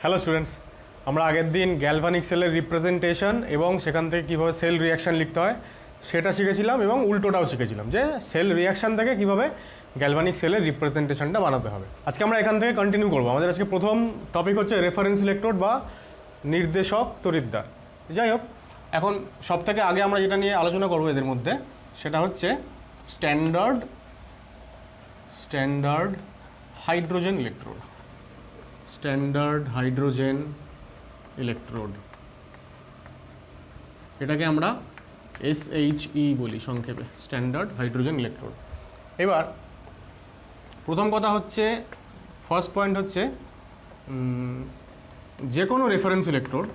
Hello students, আমরা আগের দিন গ্যালভানিক সেলের রিপ্রেজেন্টেশন এবং সেখান থেকে কীভাবে সেল রিয়াকশান লিখতে হয় সেটা শিখেছিলাম এবং উল্টোটাও শিখেছিলাম যে সেল রিয়াকশান থেকে কীভাবে গ্যালভানিক সেলের রিপ্রেজেন্টেশনটা বানাতে হবে। আজকে আমরা এখান থেকে কন্টিনিউ করবো। আমাদের আজকে প্রথম টপিক হচ্ছে রেফারেন্স ইলেকট্রোড বা নির্দেশক তড়িৎদ্বার। যাই হোক, এখন সব থেকে আগে আমরা যেটা নিয়ে আলোচনা করবো এদের মধ্যে সেটা হচ্ছে standard hydrogen electrode. Standard hydrogen electrode, এটাকে আমরা SHE বলি সংক্ষেপে, স্ট্যান্ডার্ড হাইড্রোজেন ইলেকট্রোড। এবার প্রথম কথা হচ্ছে, ফার্স্ট পয়েন্ট হচ্ছে যে কোনো রেফারেন্স ইলেকট্রোড,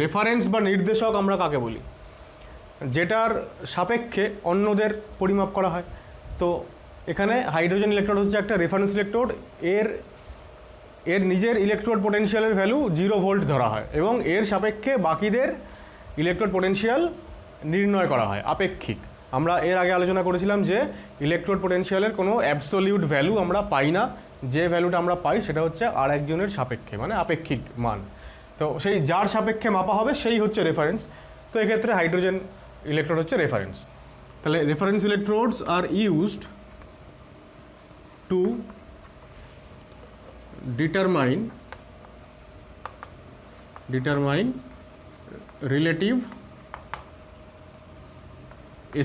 রেফারেন্স বা নির্দেশক আমরা কাকে বলি, যেটার সাপেক্ষে অন্যদের পরিমাপ করা হয়। তো এখানে হাইড্রোজেন ইলেকট্রোড হচ্ছে একটা রেফারেন্স ইলেকট্রোড। এর নিজের ইলেকট্রোড পোটেনশিয়ালের ভ্যালু 0 ভোল্ট ধরা হয় এবং এর সাপেক্ষে বাকিদের ইলেকট্রোড পোটেনশিয়াল নির্ণয় করা হয় আপেক্ষিক। আমরা এর আগে আলোচনা করেছিলাম যে ইলেকট্রোড পোটেনশিয়ালের কোনো অ্যাবসোলিউট ভ্যালু আমরা পাই না, যে ভ্যালুটা আমরা পাই সেটা হচ্ছে আর একজনের সাপেক্ষে, মানে আপেক্ষিক মান। তো সেই যার সাপেক্ষে মাপা হবে সেই হচ্ছে রেফারেন্স। তো এক্ষেত্রে হাইড্রোজেন ইলেকট্রোড হচ্ছে রেফারেন্স। তাহলে reference electrodes are used to determine relative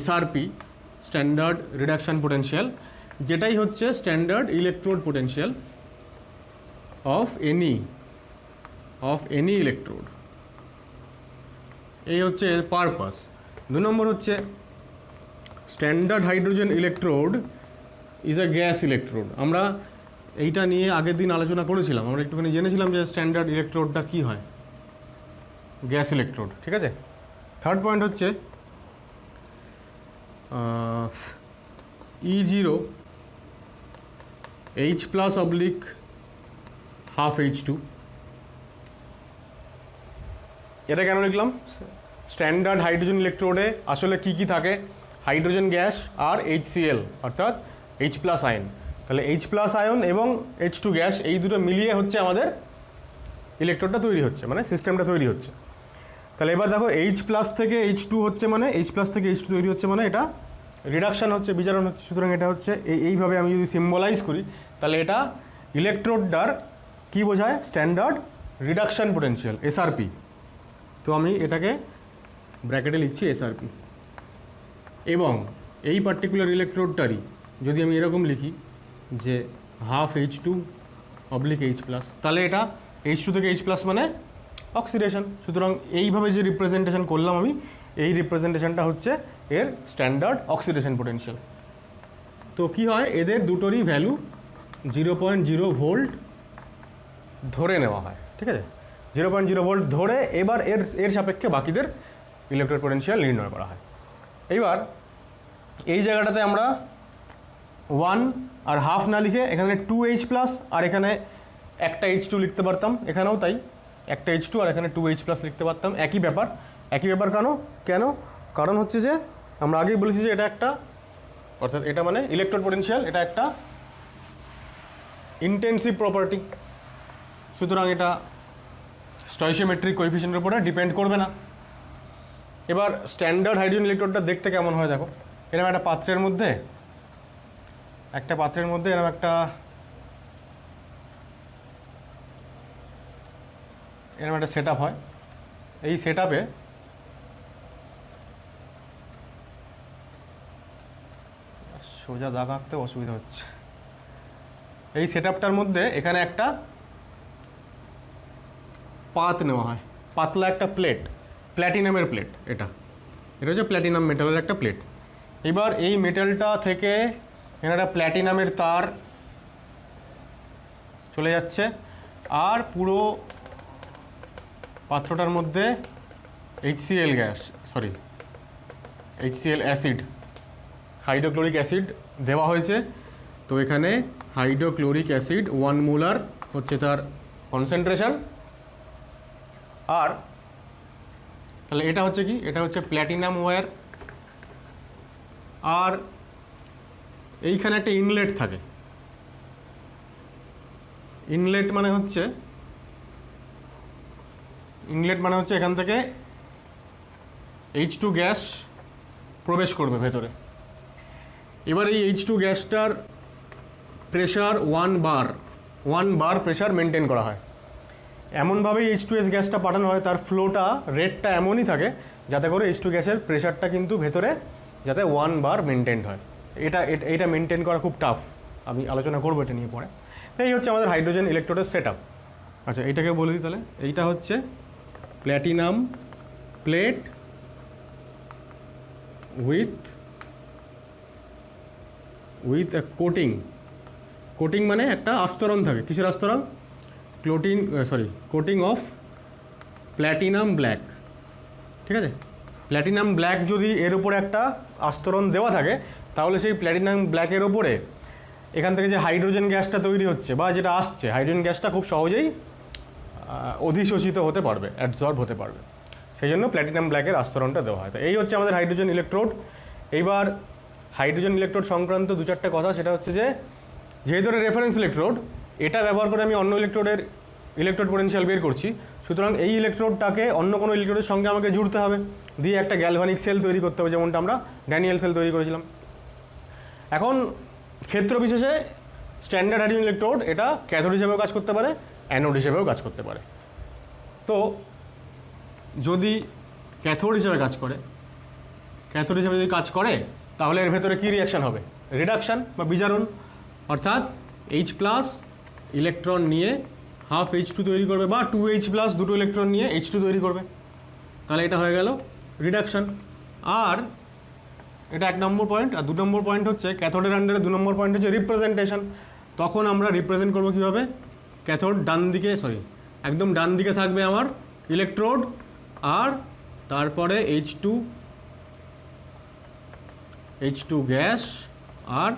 SRP, standard reduction potential, যেটাই হচ্ছে standard electrode potential of any electrode. এই হচ্ছে এর পারপাস। 2 নম্বর হচ্ছে standard hydrogen electrode is a gas electrode. আমরা এইটা নিয়ে আগের দিন আলোচনা করেছিলাম, আমরা একটুখানি জেনেছিলাম যে স্ট্যান্ডার্ড ইলেকট্রোডটা কী হয়, গ্যাস ইলেকট্রোড। ঠিক আছে। থার্ড পয়েন্ট হচ্ছে E0 H+/½ এটা কেন লিখলাম? স্ট্যান্ডার্ড হাইড্রোজেন ইলেকট্রোডে আসলে কি কি থাকে? হাইড্রোজেন গ্যাস আর HCl অর্থাৎ H+ আয়ন। তাহলে H+ আয়ন এবং H2 গ্যাস, এই দুটো মিলিয়ে হচ্ছে আমাদের ইলেকট্রোডটা তৈরি হচ্ছে, মানে সিস্টেমটা তৈরি হচ্ছে। তাহলে এবার দেখো H+ থেকে H2 হচ্ছে, মানে H+ থেকে H2 তৈরি হচ্ছে, মানে এটা রিডাকশান হচ্ছে, বিজারণ হচ্ছে। সুতরাং এটা হচ্ছে এইভাবে আমি যদি সিম্বলাইজ করি তাহলে এটা ইলেকট্রোডটার কী বোঝায়? Standard reduction potential, SRP। তো আমি এটাকে ব্র্যাকেটে লিখছি SRP। এবং এই পার্টিকুলার ইলেকট্রোডটারই যদি আমি এরকম লিখি যে H2/H+, তাহলে এটা H2 থেকে H+ মানে অক্সিডেশন। সুতরাং এইভাবে যে রিপ্রেজেন্টেশন করলাম আমি, এই রিপ্রেজেন্টেশনটা হচ্ছে এর স্ট্যান্ডার্ড অক্সিডেশন পোটেনশিয়াল। তো কি হয়, এদের দুটোরই ভ্যালু 0.0 ভোল্ট ধরে নেওয়া হয়। ঠিক আছে, 0.0 ভোল্ট ধরে এবার এর সাপেক্ষে বাকিদের ইলেকট্রোড পোটেনশিয়াল নির্ণয় করা হয়। এইবার এই জায়গাটাতে আমরা 1 আর হাফ না লিখে এখানে 2H+ আর এখানে একটা H2 লিখতে পারতাম। এখানেও তাই, একটা H2 আর এখানে 2H+ লিখতে পারতাম। একই ব্যাপার কেন? কারণ হচ্ছে যে আমরা আগেই বলেছি যে এটা একটা, অর্থাৎ এটা মানে ইলেকট্রোড পোটেনশিয়াল, এটা একটা ইন্টেন্সিভ প্রপার্টি। সুতরাং এটা স্টয়চিওমেট্রিক কোএফিসিয়েন্টের উপরে ডিপেন্ড করবে না। এবার স্ট্যান্ডার্ড হাইড্রোজেন ইলেকট্রোডটা দেখতে কেমন হয় দেখো। এরকম একটা পাত্রের মধ্যে এরকম একটা সেট আপ হয়। এই সেট আপে সোজা দাগ আঁকতে অসুবিধা হচ্ছে। এই সেট আপটার মধ্যে এখানে একটা পাত নেওয়া হয়, পাতলা একটা প্লেট, প্ল্যাটিনামের প্লেট। এটা হচ্ছে প্ল্যাটিনাম মেটালের একটা প্লেট। এবার এই মেটালটা থেকে এখানে একটা প্ল্যাটিনামের তার চলে যাচ্ছে আর পুরো পাত্রটার মধ্যে HCl অ্যাসিড, হাইড্রোক্লোরিক অ্যাসিড দেওয়া হয়েছে। তো এখানে হাইড্রোক্লোরিক অ্যাসিড 1 মোলার হচ্ছে তার কনসেন্ট্রেশন। আর তাহলে এটা হচ্ছে কি, এটা হচ্ছে প্ল্যাটিনাম ওয়্যার। আর এইখানে একটা ইনলেট থাকে, ইনলেট মানে হচ্ছে এখান থেকে H2 গ্যাস প্রবেশ করবে ভেতরে। এবার এই H2 গ্যাসটার প্রেশার 1 বার প্রেশার মেনটেন করা হয়। এমনভাবেই H2S গ্যাসটা পাঠানো হয়, তার ফ্লোটা রেটটা এমনই থাকে যাতে করে H2 গ্যাসের প্রেশারটা কিন্তু ভেতরে যাতে 1 বার মেনটেন হয়। এটা মেনটেন করা খুব টাফ, আমি আলোচনা করবো এটা নিয়ে পরে। এই হচ্ছে আমাদের হাইড্রোজেন ইলেকট্রোডের সেট আপ। আচ্ছা, এইটাকে বলে দিই তাহলে। এইটা হচ্ছে platinum plate with a coating মানে একটা আস্তরণ থাকে। কিসের আস্তরণ? Coating of platinum black. ঠিক আছে, প্ল্যাটিনাম ব্ল্যাক যদি এর উপরে একটা আস্তরণ দেওয়া থাকে তাহলে সেই প্ল্যাটিনাম ব্ল্যাকের ওপরে এখান থেকে যে হাইড্রোজেন গ্যাসটা তৈরি হচ্ছে বা যেটা আসছে, হাইড্রোজেন গ্যাসটা খুব সহজেই অধিশোষিত হতে পারবে, অ্যাবজর্ব হতে পারবে। সেই জন্য প্ল্যাটিনাম ব্ল্যাকের আস্তরণটা দেওয়া হয়। তো এই হচ্ছে আমাদের হাইড্রোজেন ইলেকট্রোড। এইবার হাইড্রোজেন ইলেকট্রোড সংক্রান্ত 2-4টা কথা, সেটা হচ্ছে যে যেহেতু রেফারেন্স ইলেকট্রোড, এটা ব্যবহার করে আমি অন্য ইলেকট্রোডের ইলেকট্রোড পোটেনশিয়াল বের করছি। সুতরাং এই ইলেকট্রোডটাকে অন্য কোনো ইলেকট্রোডের সঙ্গে আমাকে জুড়তে হবে, দিয়ে একটা গ্যালভানিক সেল তৈরি করতে হবে, যেমনটা আমরা ড্যানিয়েল সেল তৈরি করেছিলাম। এখন ক্ষেত্র বিশেষে স্ট্যান্ডার্ড হাইড্রোজেন ইলেকট্রোড এটা ক্যাথোড হিসেবেও কাজ করতে পারে, অ্যানোড হিসেবেও কাজ করতে পারে। তো যদি ক্যাথোড হিসেবে যদি কাজ করে তাহলে এর ভেতরে কী রিয়াকশান হবে? রিডাকশান বা বিজারণ, অর্থাৎ H+ ইলেকট্রন নিয়ে হাফ H2 তৈরি করবে, বা 2H+ দুটো ইলেকট্রন নিয়ে H2 তৈরি করবে। তাহলে এটা হয়ে গেল রিডাকশান। আর এটা 1 নম্বর পয়েন্ট। আর 2 নম্বর পয়েন্ট হচ্ছে ক্যাথোডের আন্ডারে 2 নম্বর পয়েন্ট হচ্ছে রিপ্রেজেন্টেশন। তখন আমরা রিপ্রেজেন্ট করবো কীভাবে? ক্যাথোড একদম ডান দিকে থাকবে আমার ইলেকট্রোড, আর তারপরে H2 গ্যাস আর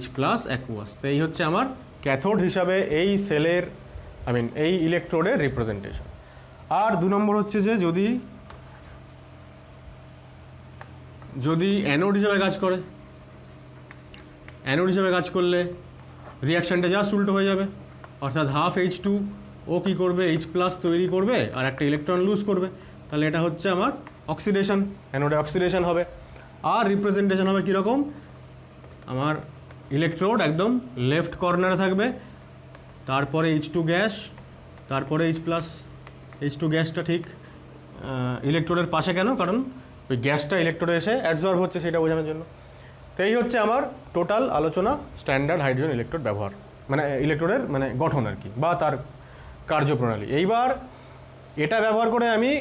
H+ অ্যাকুয়াস। তো এই হচ্ছে আমার ক্যাথোড হিসাবে এই সেলের এই ইলেকট্রোডের রিপ্রেজেন্টেশন। আর 2 নম্বর হচ্ছে যে যদি অ্যানোড হিসাবে কাজ করলে রিয়াকশানটা জাস্ট উল্টো হয়ে যাবে, অর্থাৎ হাফ H2 ও কী করবে? H+ তৈরি করবে আর একটা ইলেকট্রন লুজ করবে। তাহলে এটা হচ্ছে আমার অক্সিডেশন, অ্যানোডে অক্সিডেশন হবে। আর রিপ্রেজেন্টেশন হবে কীরকম? আমার ইলেকট্রোড একদম লেফট কর্নারে থাকবে, তারপরে H2 গ্যাস, তারপরে H2 গ্যাসটা ঠিক ইলেকট্রোডের পাশে। কেন? কারণ ওই গ্যাসটা ইলেকট্রোডে এসে অ্যাবজর্ব হচ্ছে, সেটা বোঝানোর জন্য। তো এই হচ্ছে আমার টোটাল আলোচনা স্ট্যান্ডার্ড হাইড্রোজেন ইলেকট্রোড ব্যবহার, ইলেকট্রোডের গঠন আর কি, বা তার কার্যপ্রণালী। এইবার এটা ব্যবহার করে আমি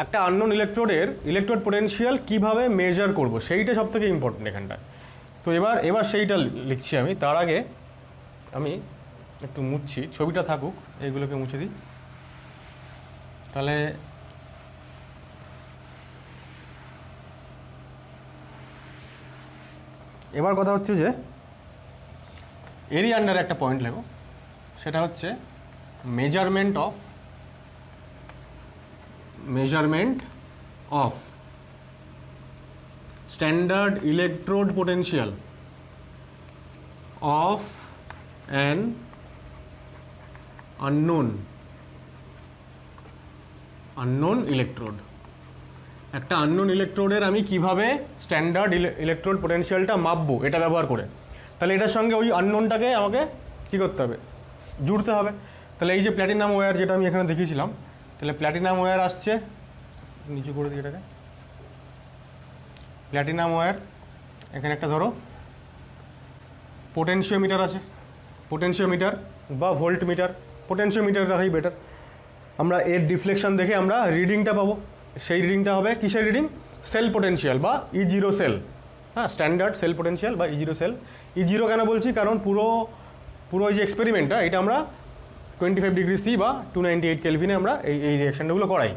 একটা আননোন ইলেকট্রোডের ইলেকট্রোড পোটেনশিয়াল কীভাবে মেজার করব, সেইটা সবথেকে ইম্পর্টেন্ট এখানটায়। তো এবার সেইটা লিখছি আমি। তার আগে আমি একটু মুছছি, ছবিটা থাকুক, এইগুলোকে মুছে দিই। তাহলে এবার কথা হচ্ছে যে এরই আন্ডারে একটা পয়েন্ট লেখো, সেটা হচ্ছে measurement of standard electrode potential of an unknown electrode. একটা আননোন ইলেকট্রোডের আমি কিভাবে স্ট্যান্ডার্ড ইলেকট্রোড পোটেনশিয়ালটা মাপবো এটা ব্যবহার করে। তাহলে এটার সঙ্গে ওই আননোনটাকে আমাকে কী করতে হবে? জুড়তে হবে। তাহলে এই যে প্ল্যাটিনাম ওয়্যার যেটা আমি এখানে দেখিয়েছিলাম, তাহলে প্ল্যাটিনাম ওয়্যার আসছে, নিচু করে দিই এটাকে। প্ল্যাটিনাম ওয়্যার, এখানে একটা ধরো পোটেনশিওমিটার আছে, পোটেনশিওমিটার বা ভোল্টমিটার, পোটেনশিওমিটার রাখাই বেটার। আমরা এর ডিফ্লেকশন দেখে আমরা রিডিংটা পাবো। সেই রিডিংটা হবে কিসের রিডিং? সেল পোটেনশিয়াল বা E0 সেল। হ্যাঁ, স্ট্যান্ডার্ড সেল পোটেনশিয়াল বা E0 সেল। E0 কেন বলছি? কারণ পুরো এই যে এক্সপেরিমেন্টটা, এটা আমরা 25 ডিগ্রি সি বা 298 কেলভিনে আমরা এই রিয়াকশানগুলো করাই।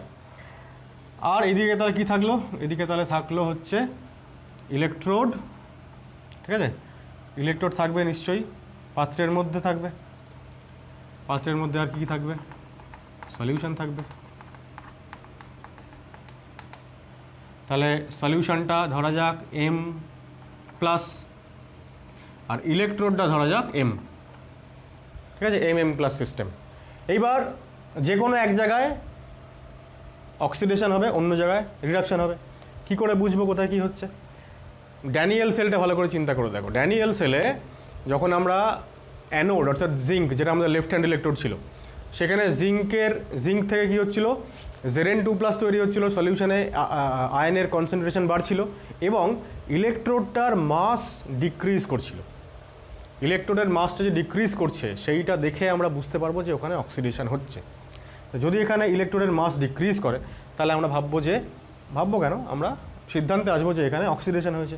আর এদিকে তাহলে কী থাকলো? এদিকে তাহলে থাকলো হচ্ছে ইলেকট্রোড। ঠিক আছে, ইলেকট্রোড থাকবে নিশ্চয়ই, পাত্রের মধ্যে থাকবে। পাত্রের মধ্যে আর কী থাকবে? সলিউশন থাকবে। তাহলে সলিউশনটা ধরা যাক M+, আর ইলেকট্রোডটা ধরা যাক M। ঠিক আছে, এম প্লাস সিস্টেম। এইবার যে কোনো এক জায়গায় অক্সিডেশন হবে, অন্য জায়গায় রিডাকশন হবে। কি করে বুঝবো কোথায় কী হচ্ছে? ড্যানিয়েল সেলটা ভালো করে চিন্তা করে দেখো। ড্যানিয়েল সেলে যখন আমরা অ্যানোড অর্থাৎ জিঙ্ক, যেটা আমাদের লেফট হ্যান্ড ইলেকট্রোড ছিল, সেখানে জিঙ্ক থেকে কী হচ্ছিল, Zn2+ তৈরি হচ্ছিল, সলিউশনে আয়নের কনসেন্ট্রেশন বাড়ছিল এবং ইলেকট্রোডটার মাস ডিক্রিজ করছিল। ইলেকট্রোডের মাসটা যে ডিক্রিজ করছে সেইটা দেখে আমরা বুঝতে পারবো যে ওখানে অক্সিডেশন হচ্ছে। তো যদি এখানে ইলেকট্রোডের মাস ডিক্রিজ করে তাহলে আমরা ভাববো কেন, আমরা সিদ্ধান্তে আসবো যে এখানে অক্সিডেশন হয়েছে।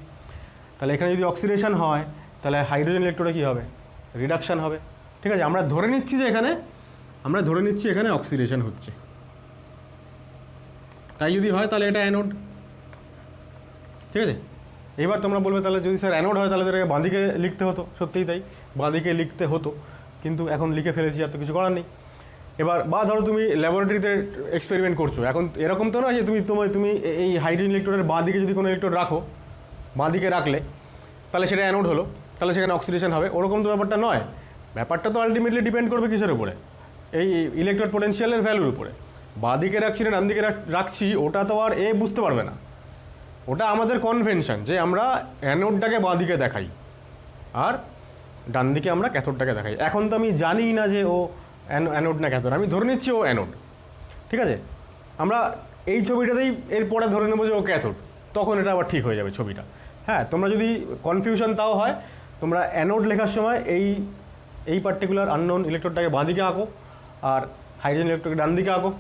তাহলে এখানে যদি অক্সিডেশন হয় তাহলে হাইড্রোজেন ইলেকট্রোডে কী হবে, রিডাকশান হবে। ঠিক আছে, আমরা ধরে নিচ্ছি এখানে অক্সিডেশন হচ্ছে। তাই যদি হয় তাহলে এটা অ্যানোড। ঠিক আছে, এবার তোমরা বলবে তাহলে যদি স্যার অ্যানোড হয় তাহলে এটাকে বাঁদিকে লিখতে হতো। সত্যিই তাই, বাঁদিকে লিখতে হতো, কিন্তু এখন লিখে ফেলেছি, আর তো কিছু করার নেই। এবার বা ধরো তুমি ল্যাবরেটরিতে এক্সপেরিমেন্ট করছো, এখন এরকম তো নয় যে তুমি এই হাইড্রোজেন ইলেকট্রোডের বাঁদিকে যদি কোনো ইলেকট্রোড রাখো, বাঁদিকে রাখলে তাহলে সেটা অ্যানোড হলো, তাহলে সেখানে অক্সিডেশন হবে, ওরকম তো ব্যাপারটা নয়। ব্যাপারটা তো আলটিমেটলি ডিপেন্ড করবে কিসের উপরে, এই ইলেকট্রোড পোটেনশিয়ালের ভ্যালুর উপরে। বাঁদিকে রাখছি না ডান দিকে রাখছি ওটা তো আর বুঝতে পারবে না। ওটা আমাদের কনভেনশন যে আমরা অ্যানোডটাকে বাঁদিকে দেখাই আর ডান দিকে আমরা ক্যাথোডটাকে দেখাই। এখন তো আমি জানি না যে ও অ্যানোড না ক্যাথোড, আমি ধরে নিচ্ছি ও অ্যানোড। ঠিক আছে, আমরা এই ছবিটাতেই এরপরে ধরে নেবো যে ও ক্যাথোড, তখন এটা আবার ঠিক হয়ে যাবে ছবিটা। হ্যাঁ, তোমরা যদি কনফিউশন তাও হয়, তোমরা অ্যানোড লেখার সময় এই পার্টিকুলার আননোন ইলেকট্রোডটাকে বাঁদিকে আঁকো আর হাইড্রোজেন ইলেকট্রোডকে ডান দিকে আঁকো,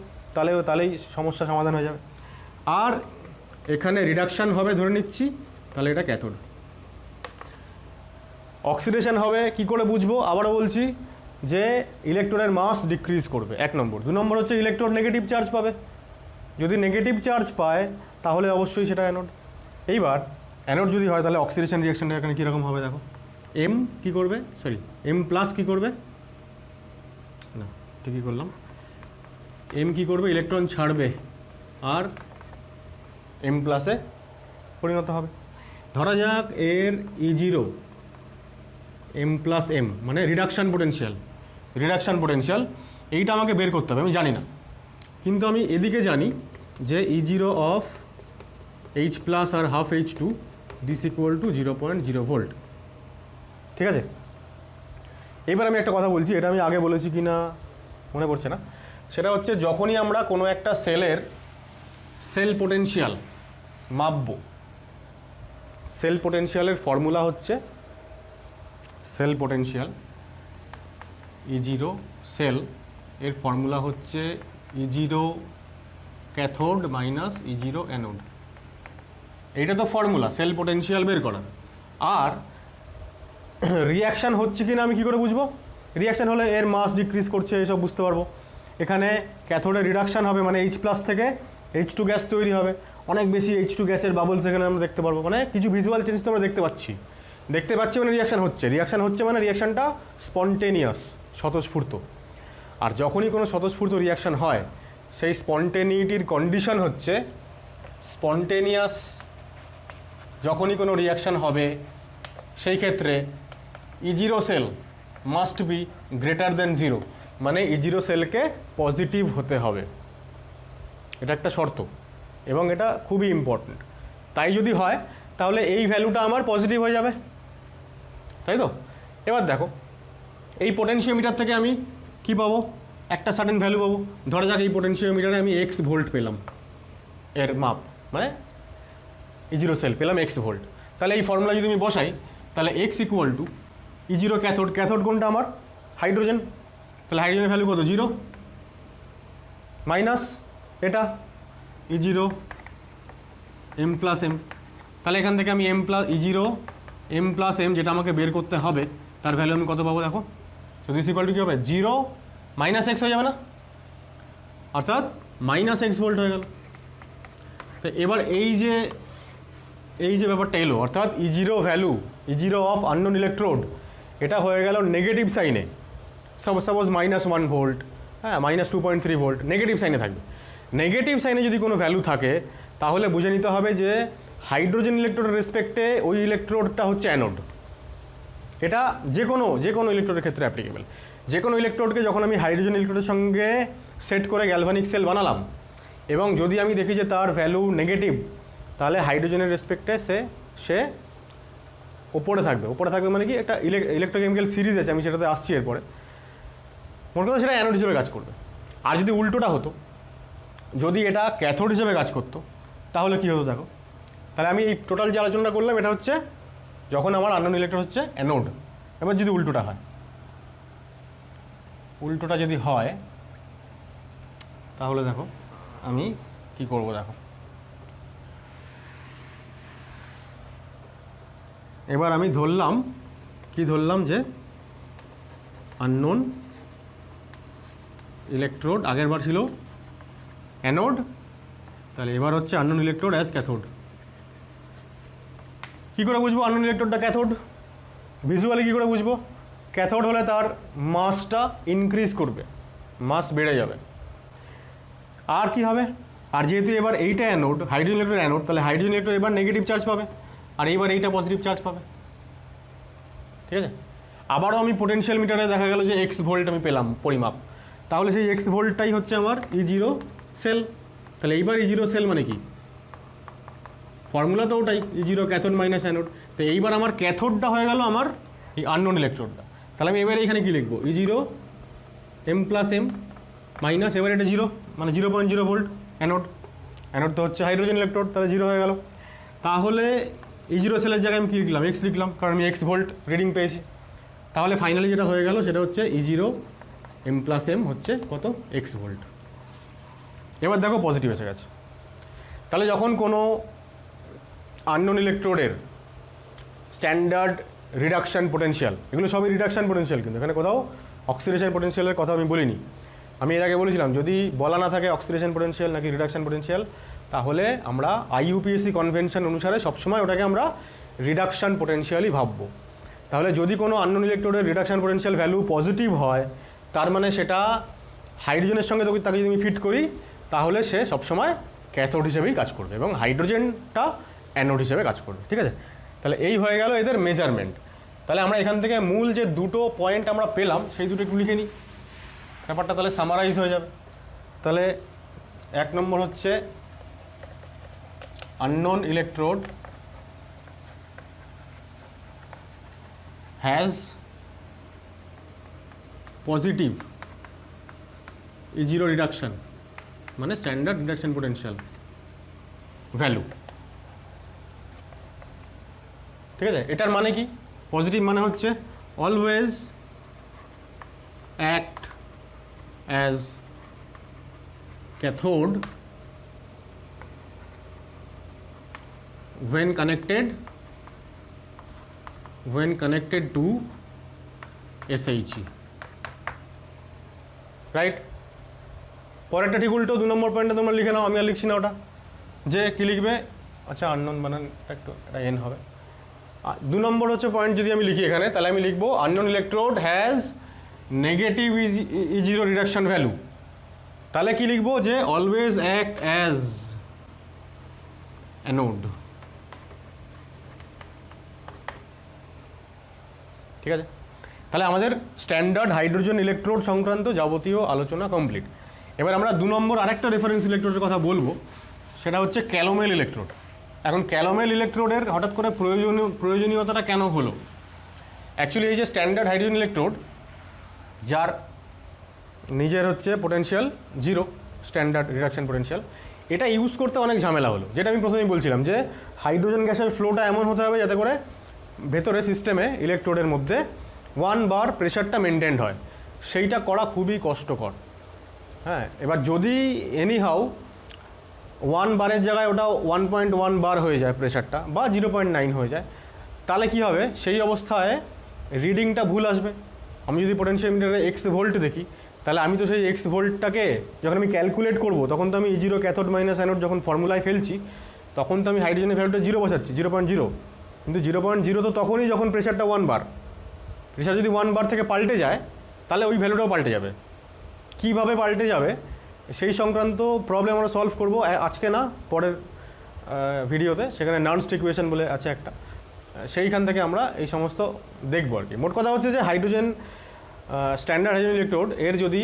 তাহলেই সমস্যা সমাধান হয়ে যাবে। আর এখানে রিডাকশান হবে ধরে নিচ্ছি, তাহলে এটা ক্যাথোড। অক্সিডেশন হবে কি করে বুঝবো? আবারও বলছি যে ইলেকট্রনের মাস ডিক্রিজ করবে, 1 নম্বর। 2 নম্বর হচ্ছে ইলেকট্রন নেগেটিভ চার্জ পাবে। যদি নেগেটিভ চার্জ পায় তাহলে অবশ্যই সেটা অ্যানোড। এইবার অ্যানোড যদি হয় তাহলে অক্সিডেশন রিয়াকশনটা এখানে কীরকম হবে দেখো। এম কী করবে, এম প্লাস কী করবে, না ঠিকই করলাম, এম কী করবে, ইলেকট্রন ছাড়বে আর এম প্লাসে পরিণত হবে। ধরা যাক এর E0 এম প্লাস এম মানে রিডাকশান পোটেনশিয়াল, এইটা আমাকে বের করতে হবে, আমি জানি না, কিন্তু আমি এদিকে জানি যে E0 অফ H প্লাস আর half H2 is equal to 0.0 volt. ঠিক আছে, এবার আমি একটা কথা বলছি, এটা আমি আগে বলেছি কি না মনে পড়ছে না। সেটা হচ্ছে যখনই আমরা কোনো একটা সেল পোটেনশিয়াল মাপবো, সেল পোটেনশিয়ালের ফর্মুলা হচ্ছে সেল পোটেনশিয়াল E0 সেল এর ফর্মুলা হচ্ছে E0 cathode minus E0 anode. এইটা তো ফর্মুলা সেল পোটেনশিয়াল বের করার। আর রিয়াকশান হচ্ছে কি না আমি কী করে বুঝবো? রিয়াকশান হলে এর মাস ডিক্রিজ করছে এসব বুঝতে পারবো। এখানে ক্যাথোডের রিডাকশান হবে মানে H প্লাস থেকে H2 গ্যাস তৈরি হবে, অনেক বেশি H2 গ্যাসের বাবলস এখানে আমরা দেখতে পারবো, মানে কিছু ভিজুয়াল চেঞ্জ তো আমরা দেখতে পাচ্ছি মানে রিয়াকশান হচ্ছে মানে রিয়াকশানটা স্পন্টেনিয়াস, স্বতঃস্ফূর্ত। আর যখনই কোনো স্বতঃস্ফূর্ত রিয়াকশান হয় সেই স্পন্টেনিটির কন্ডিশন হচ্ছে স্পন্টেনিয়াস যখনই কোনো রিয়াকশান হবে সেই ক্ষেত্রে E0 cell must be greater than 0, মানে E0 সেলকে পজিটিভ হতে হবে, এটা একটা শর্ত এবং এটা খুবই ইম্পর্ট্যান্ট। তাই যদি হয় তাহলে এই ভ্যালুটা আমার পজিটিভ হয়ে যাবে, তাই তো? এবার দেখো এই পোটেনশিওমিটার থেকে আমি কি পাবো, একটা সার্টেন ভ্যালু পাবো। ধরা যাক এই পোটেনশিওমিটারে আমি x ভোল্ট পেলাম, এর মাপ মানে E0 সেল পেলাম x ভোল্ট। তাহলে এই ফর্মুলা যদি আমি বসাই তাহলে x equal to E0 cathode কোনটা আমার হাইড্রোজেন, তাহলে হাইড্রোজেনের ভ্যালু কত 0 মাইনাস এটা E0 এম প্লাস এম। তাহলে এখান থেকে আমি E0 এম প্লাস এম যেটা আমাকে বের করতে হবে তার ভ্যালু আমি কত পাবো দেখো। তো দিস ইকুয়াল টু কী হবে 0 মাইনাস এক্স হয়ে যাবে না, অর্থাৎ মাইনাস এক্স ভোল্ট হয়ে গেল। তো এবার এই যে ব্যাপারটা এলো, অর্থাৎ E0 value E0 of unknown electrode এটা হয়ে গেল নেগেটিভ সাইনে, সাপোজ -1 ভোল্ট, হ্যাঁ -2.3 ভোল্ট নেগেটিভ সাইনে থাকবে। নেগেটিভ সাইনে যদি কোনো ভ্যালু থাকে তাহলে বুঝে নিতে হবে যে হাইড্রোজেন ইলেকট্রোডের রেসপেক্টে ওই ইলেকট্রোডটা হচ্ছে অ্যানোড। এটা যে কোনো ইলেকট্রোডের ক্ষেত্রে অ্যাপ্লিকেবল। যে কোনো ইলেকট্রোডকে যখন আমি হাইড্রোজেন ইলেকট্রোডের সঙ্গে সেট করে গ্যালভানিক সেল বানালাম এবং যদি আমি দেখি যে তার ভ্যালু নেগেটিভ, তাহলে হাইড্রোজেনের রেসপেক্টে সে ওপরে থাকবে মানে কি একটা ইলেকট্রোকেমিক্যাল সিরিজ আছে, আমি সেটাতে আসছি এরপরে। মনে কথা সেটা অ্যানোড হিসেবে কাজ করবে। আর যদি উল্টোটা হতো, যদি এটা ক্যাথোড হিসেবে কাজ করতো, তাহলে কী হতো দেখো। তাহলে আমি এই টোটাল যে আলোচনাটা করলাম এটা হচ্ছে যখন আমার আননোন ইলেকট্রন হচ্ছে অ্যানোড। এবার যদি উল্টোটা যদি হয় তাহলে দেখো আমি কি করব। দেখো এবার আমি ধরলাম যে আননোন ইলেকট্রোড, আগের বার ছিল অ্যানোড, তাহলে এবার হচ্ছে আননোন ইলেকট্রোড অ্যাজ ক্যাথোড। কী করে বুঝবো আননোন ইলেকট্রোডটা ক্যাথোড? ভিজুয়ালি কী করে বুঝবো? ক্যাথোড হলে তার মাসটা ইনক্রিজ করবে, মাস বেড়ে যাবে। আর কি হবে? আর যেহেতু এবার এইটা অ্যানোড, হাইড্রোজেন ইলেকট্রোড অ্যানোড, তাহলে হাইড্রোজেন ইলেকট্রোড এবার নেগেটিভ চার্জ পাবে, আর এইবার এইটা পজিটিভ চার্জ পাবে। ঠিক আছে? আবারও আমি পোটেনশিয়াল মিটারে দেখা গেল যে এক্স ভোল্ট আমি পেলাম পরিমাপ, তাহলে সেই এক্স ভোল্টটাই হচ্ছে আমার E0 সেল। তাহলে এইবার E0 সেল মানে কি? ফর্মুলা তো ওটাই, E0 ক্যাথোড মাইনাস অ্যানোড। তো এইবার আমার ক্যাথোডটা হয়ে গেল আমার এই আননোন ইলেকট্রোডটা। তাহলে আমি এবার এখানে কী লিখবো? E0 M plus M minus, এবার এটা 0 মানে 0.0 ভোল্ট অ্যানোড তো হচ্ছে হাইড্রোজেন ইলেকট্রোড, তাহলে 0 হয়ে গেল। তাহলে E0 সেলের জায়গায় আমি কী লিখলাম? এক্স লিখলাম, কারণ আমি এক্স ভোল্ট রিডিং পেয়েছি। তাহলে ফাইনালি যেটা হয়ে গেল সেটা হচ্ছে E0 M প্লাস M হচ্ছে কত? X volt. এবার দেখো পজিটিভ এসে গেছে। তাহলে যখন কোনো আননোন ইলেকট্রোডের স্ট্যান্ডার্ড রিডাকশান পোটেনশিয়াল, এগুলো সবই রিডাকশান পোটেনশিয়াল, কিন্তু এখানে কোথাও অক্সিডেশন পোটেনশিয়ালের কথা আমি বলিনি। আমি এর আগে বলেছিলাম যদি বলা না থাকে অক্সিডেশন পোটেনশিয়াল নাকি রিডাকশান পোটেনশিয়াল, তাহলে আমরা IUPAC কনভেনশন অনুসারে সবসময় ওটাকে আমরা রিডাকশান পোটেনশিয়ালই ভাববো। তাহলে যদি কোনো আননোন ইলেকট্রোডের রিডাকশান পোটেনশিয়াল ভ্যালু পজিটিভ হয়, তার মানে সেটা হাইড্রোজেনের সঙ্গে তাকে যদি আমি ফিট করি, তাহলে সে সবসময় ক্যাথোড হিসেবেই কাজ করবে এবং হাইড্রোজেনটা অ্যানোড হিসেবে কাজ করবে। ঠিক আছে? তাহলে এই হয়ে গেল এদের মেজারমেন্ট। তাহলে আমরা এখান থেকে মূল যে দুটো পয়েন্ট আমরা পেলাম সেই দুটো একটু লিখে নিই, ব্যাপারটা তাহলে সামারাইজ হয়ে যাবে। তাহলে 1 নম্বর হচ্ছে unknown electrode has positive E0 reduction মানে স্ট্যান্ডার্ড রিডাকশন পোটেনশিয়াল ভ্যালু। ঠিক আছে? এটার মানে কি? পজিটিভ মানে হচ্ছে always act as cathode when connected to SHE, right? পরেরটা ঠিক উল্টো, 2 নম্বর পয়েন্টটা তোমরা লিখে নাও, আমি আর লিখছি না ওটা। যে কী লিখবে? আচ্ছা আননোন বানান একটু, এটা এন হবে। 2 নম্বর হচ্ছে পয়েন্ট যদি আমি লিখি এখানে, তাহলে আমি লিখবো unknown electrode has negative E0 reduction value. তাহলে কি লিখবো? যে অলওয়েজ অ্যাক্ট অ্যাজ অ্যানোড। ঠিক আছে? তাহলে আমাদের স্ট্যান্ডার্ড হাইড্রোজেন ইলেকট্রোড সংক্রান্ত যাবতীয় আলোচনা কমপ্লিট। এবার আমরা 2 নম্বর আরেকটা রেফারেন্স ইলেকট্রোডের কথা বলবো, সেটা হচ্ছে ক্যালোমেল ইলেকট্রোড। এখন ক্যালোমেল ইলেকট্রোডের হঠাৎ করে প্রয়োজনীয়তাটা কেন হলো? অ্যাকচুয়ালি এই যে স্ট্যান্ডার্ড হাইড্রোজেন ইলেকট্রোড, যার নিজের হচ্ছে পোটেনশিয়াল 0 স্ট্যান্ডার্ড রিডাকশন পোটেনশিয়াল, এটা ইউজ করতে অনেক ঝামেলা হলো। যেটা আমি প্রথমেই বলছিলাম যে হাইড্রোজেন গ্যাসের ফ্লোটা এমন হতে হবে যাতে করে ভেতরে সিস্টেমে ইলেকট্রোডের মধ্যে 1 বার প্রেশারটা মেনটেন্ড হয়। সেইটা করা খুবই কষ্টকর। হ্যাঁ, এবার যদি এনিহাউ 1 বারের জায়গায় ওটা 1.1 বার হয়ে যায় প্রেশারটা, বা 0.9 হয়ে যায়, তাহলে কি হবে? সেই অবস্থায় রিডিংটা ভুল আসবে। আমি যদি পোটেনশিয়াল মিটারে এক্স ভোল্ট দেখি, তাহলে আমি তো সেই এক্স ভোল্টটাকে যখন আমি ক্যালকুলেট করব, তখন তো আমি E0 ক্যাথোড মাইনাস অ্যানোড যখন ফর্মুলায় ফেলছি, তখন তো আমি হাইড্রোজেনের ভ্যালুটা 0 বসাচ্ছি, 0.0। কিন্তু 0.0 তো তখনই যখন প্রেশারটা 1 বার। প্রেশার যদি 1 বার থেকে পাল্টে যায়, তাহলে ওই ভ্যালুটাও পাল্টে যাবে। কীভাবে পাল্টে যাবে সেই সংক্রান্ত প্রবলেম আমরা সলভ করব আজকে না, পরের ভিডিওতে। সেখানে নার্নস্ট ইকুয়েশন বলে আছে একটা, সেইখান থেকে আমরা এই সমস্ত দেখবো আর কি। মোট কথা হচ্ছে যে হাইড্রোজেন স্ট্যান্ডার্ড হাইড্রোজেন ইলেকট্রোড এর যদি